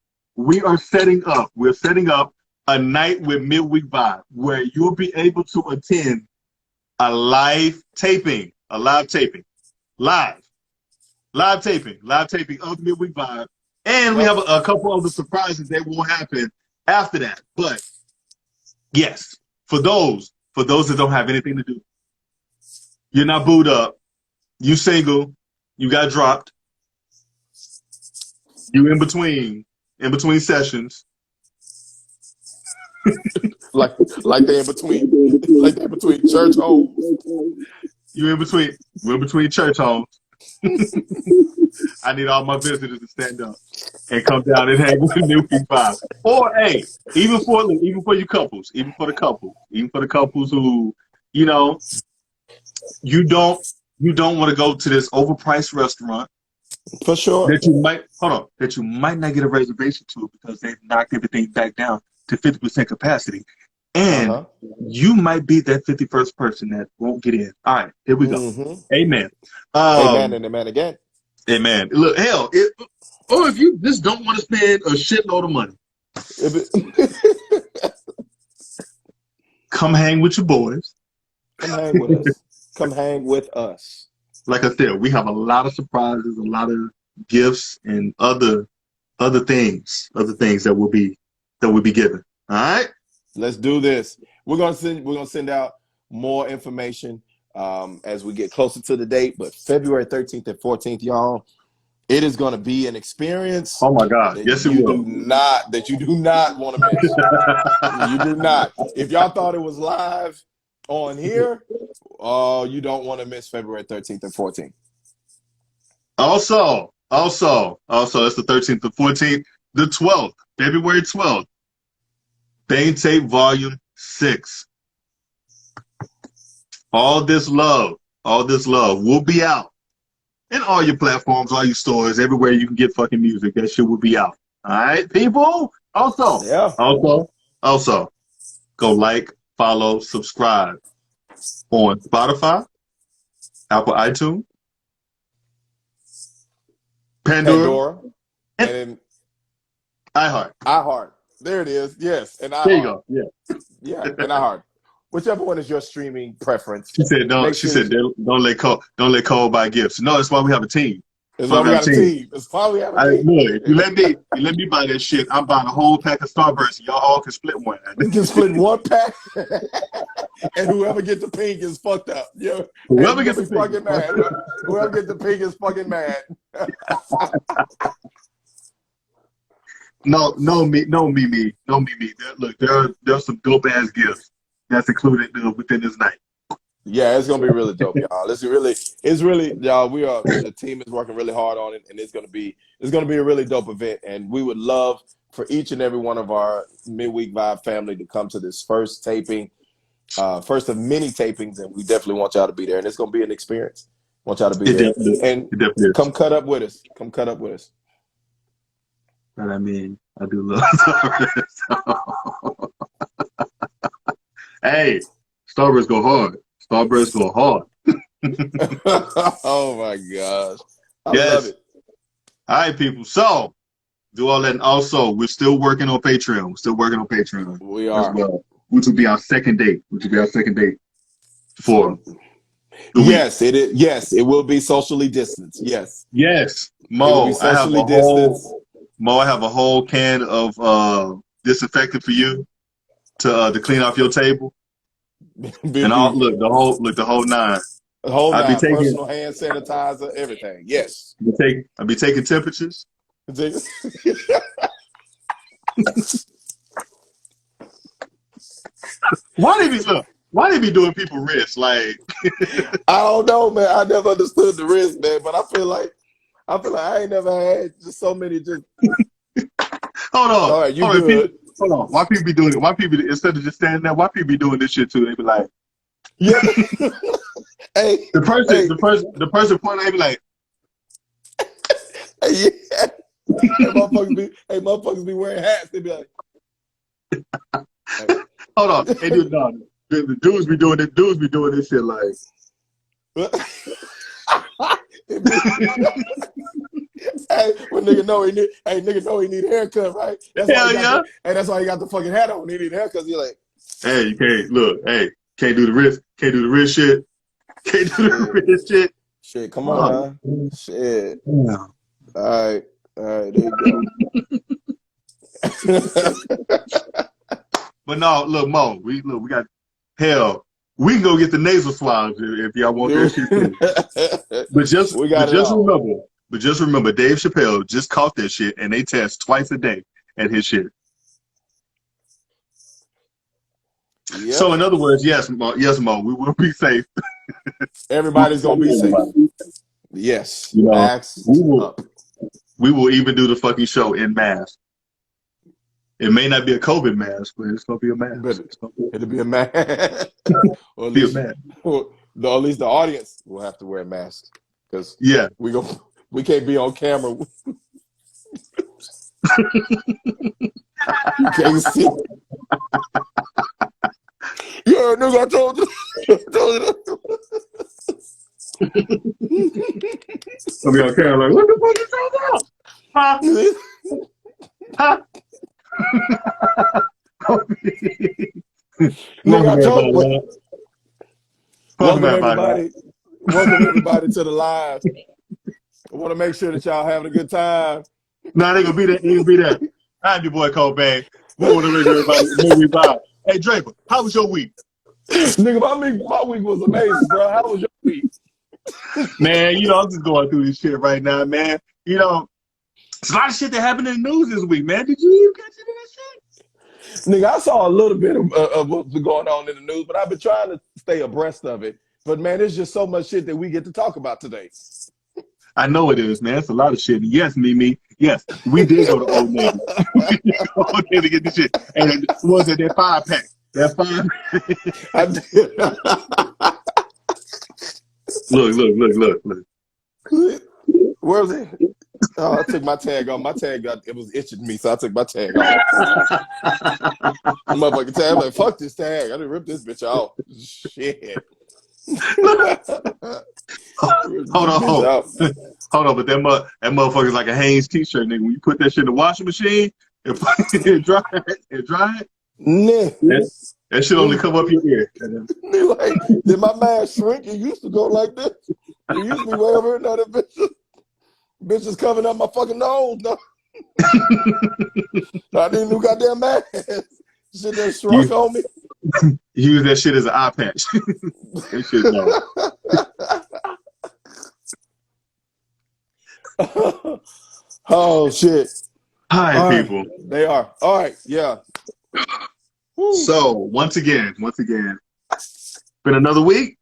We're setting up a night with Midweek Vibe where you'll be able to attend a live taping of Midweek Vibe. And we have a couple other surprises that will happen after that. But yes, for those that don't have anything to do, you're not booed up, you single, you got dropped, you in between sessions. like they're in between church homes. We're in between church homes. I need all my visitors to stand up and come down and hang with Midweek Vibe. Or hey, even for you couples, even for the couples who, you know, you don't want to go to this overpriced restaurant. For sure. That you might not get a reservation to because they've knocked everything back down to 50% capacity. And you might be that 51st person that won't get in. All right, here we go. Mm-hmm. Amen. Amen and amen again. Amen. Look, hell, or if you just don't want to spend a shitload of money, come hang with your boys. Come hang with us. Like I said, we have a lot of surprises, a lot of gifts, and other things that will be given. All right. Let's do this. We're gonna send out more information as we get closer to the date. But February 13th and 14th, y'all, it is gonna be an experience. Oh my God! Yes, it will. That you do not want to miss. You do not. If y'all thought it was live on here, you don't want to miss February 13th and 14th. Also, that's the 13th and 14th. The 12th, February 12th. Bang Tape Volume 6. All this love will be out in all your platforms, all your stores, everywhere you can get fucking music. That shit will be out. All right, people. Also, go like, follow, subscribe on Spotify, Apple iTunes, Pandora, and iHeart. There it is. Yes, and iHeart. There you go. Yeah, and iHeart. Whichever one is your streaming preference. She said, "Don't let Cole buy gifts." No, that's why we have a team. That's why we got a team. That's why we have a team. Look, if you let me buy that shit, I'm buying a whole pack of Starburst. Y'all all can split one. We can split one pack, and whoever gets the pink is fucked up. Yeah, whoever gets the fucking mad. Whoever gets the pink is fucking mad. No, me. Look, there's some dope ass gifts that's included within this night. Yeah, it's gonna be really dope, y'all. It's really, y'all. The team is working really hard on it, and it's gonna be a really dope event. And we would love for each and every one of our Midweek Vibe family to come to this first taping, first of many tapings, and we definitely want y'all to be there. And it's gonna be an experience. Want y'all to be there, and come cut up with us. Come cut up with us. But I mean, I do love Starburst. Hey, Starburst go hard. Starburst go hard. Oh my gosh. I love it. All right, people. So, do all that. And also, we're still working on Patreon. We are. As well, which will be our second date. For yes, it is. Yes, it will be socially distanced. Yes. Yes. Mo, I have a whole can of disinfectant for you to clean off your table. And the whole nine. The whole nine. Personal hand sanitizer, everything. Yes. I'll be taking temperatures. Why they be doing people wrists? Like I don't know, man. I never understood the wrist, man. But I feel like I ain't never had just so many just. Hold on. All right, you good. Hold on. Why people be doing it? Why people, instead of just standing there, why people be doing this shit too? They be like, yeah. Hey, the person pointing, they be like, hey, yeah. Motherfuckers be wearing hats. They be like, hey. Hold on. Hey, dude, no, the dudes be doing it. Dudes be doing this shit like. Hey, when nigga know he need a haircut, right? That's why he got the fucking hat on. He need a haircut. He's like, hey, you can't look. Hey, can't do the wrist shit. Can't do the wrist shit. Shit, come on, man. Shit. Yeah. All right, there you go. But no, look, Mo, we got hell. We can go get the nasal swabs if y'all want that shit too. But just remember, Dave Chappelle just caught that shit, and they test twice a day at his shit. Yep. So in other words, yes, Mo, we will be safe. Everybody's gonna be safe. Yes. You know, we will even do the fucking show in mask. It may not be a COVID mask, but it's gonna be a mask. It'll be a mask. Or at least the audience will have to wear a mask because we can't be on camera. You can't see. Yeah, nigga, I told you. I'll be on camera like, what the fuck you talking about? Huh? Nigga, I told you. Welcome everybody to the live. I want to make sure that y'all having a good time. Nah, they gonna be there. I'm your boy Goldberg. We want to make everybody vibe. Hey Draper, how was your week? Nigga, my week was amazing, bro. How was your week? Man, I'm just going through this shit right now, man. There's a lot of shit that happened in the news this week, man. Did you catch any of that shit? Nigga, I saw a little bit of what's going on in the news, but I've been trying to stay abreast of it. But man, there's just so much shit that we get to talk about today. I know it is, man. It's a lot of shit. Yes, Mimi. Yes, we did go to Old Navy. We did go to Old Navy to get this shit. And it was at that 5-pack. That fine. I did. Look. Where was it? Oh, I took my tag off. My tag it was itching me, so I took my tag off. Motherfucking tag. I'm like, fuck this tag. I didn't rip this bitch off. Shit. Hold on, but that motherfucker's like a Hanes t-shirt, nigga. When you put that shit in the washing machine and dry it, Nah. that shit only come up your ear. Like, did my man shrink? It used to go like this. It used to be way over here. Now that bitch is covering up my fucking nose. No. I didn't do goddamn mask. Shit that shrunk on me. You use that shit as an eye patch. That shit's gone. Oh shit. Hi, people. They are. All right, yeah. Woo. So once again, been another week.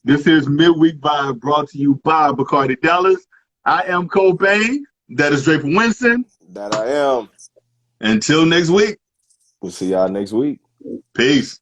This is Midweek Vibe brought to you by Bacardi Dallas. I am Cobain. That is Draper Winston. That I am. Until next week. We'll see y'all next week. Peace.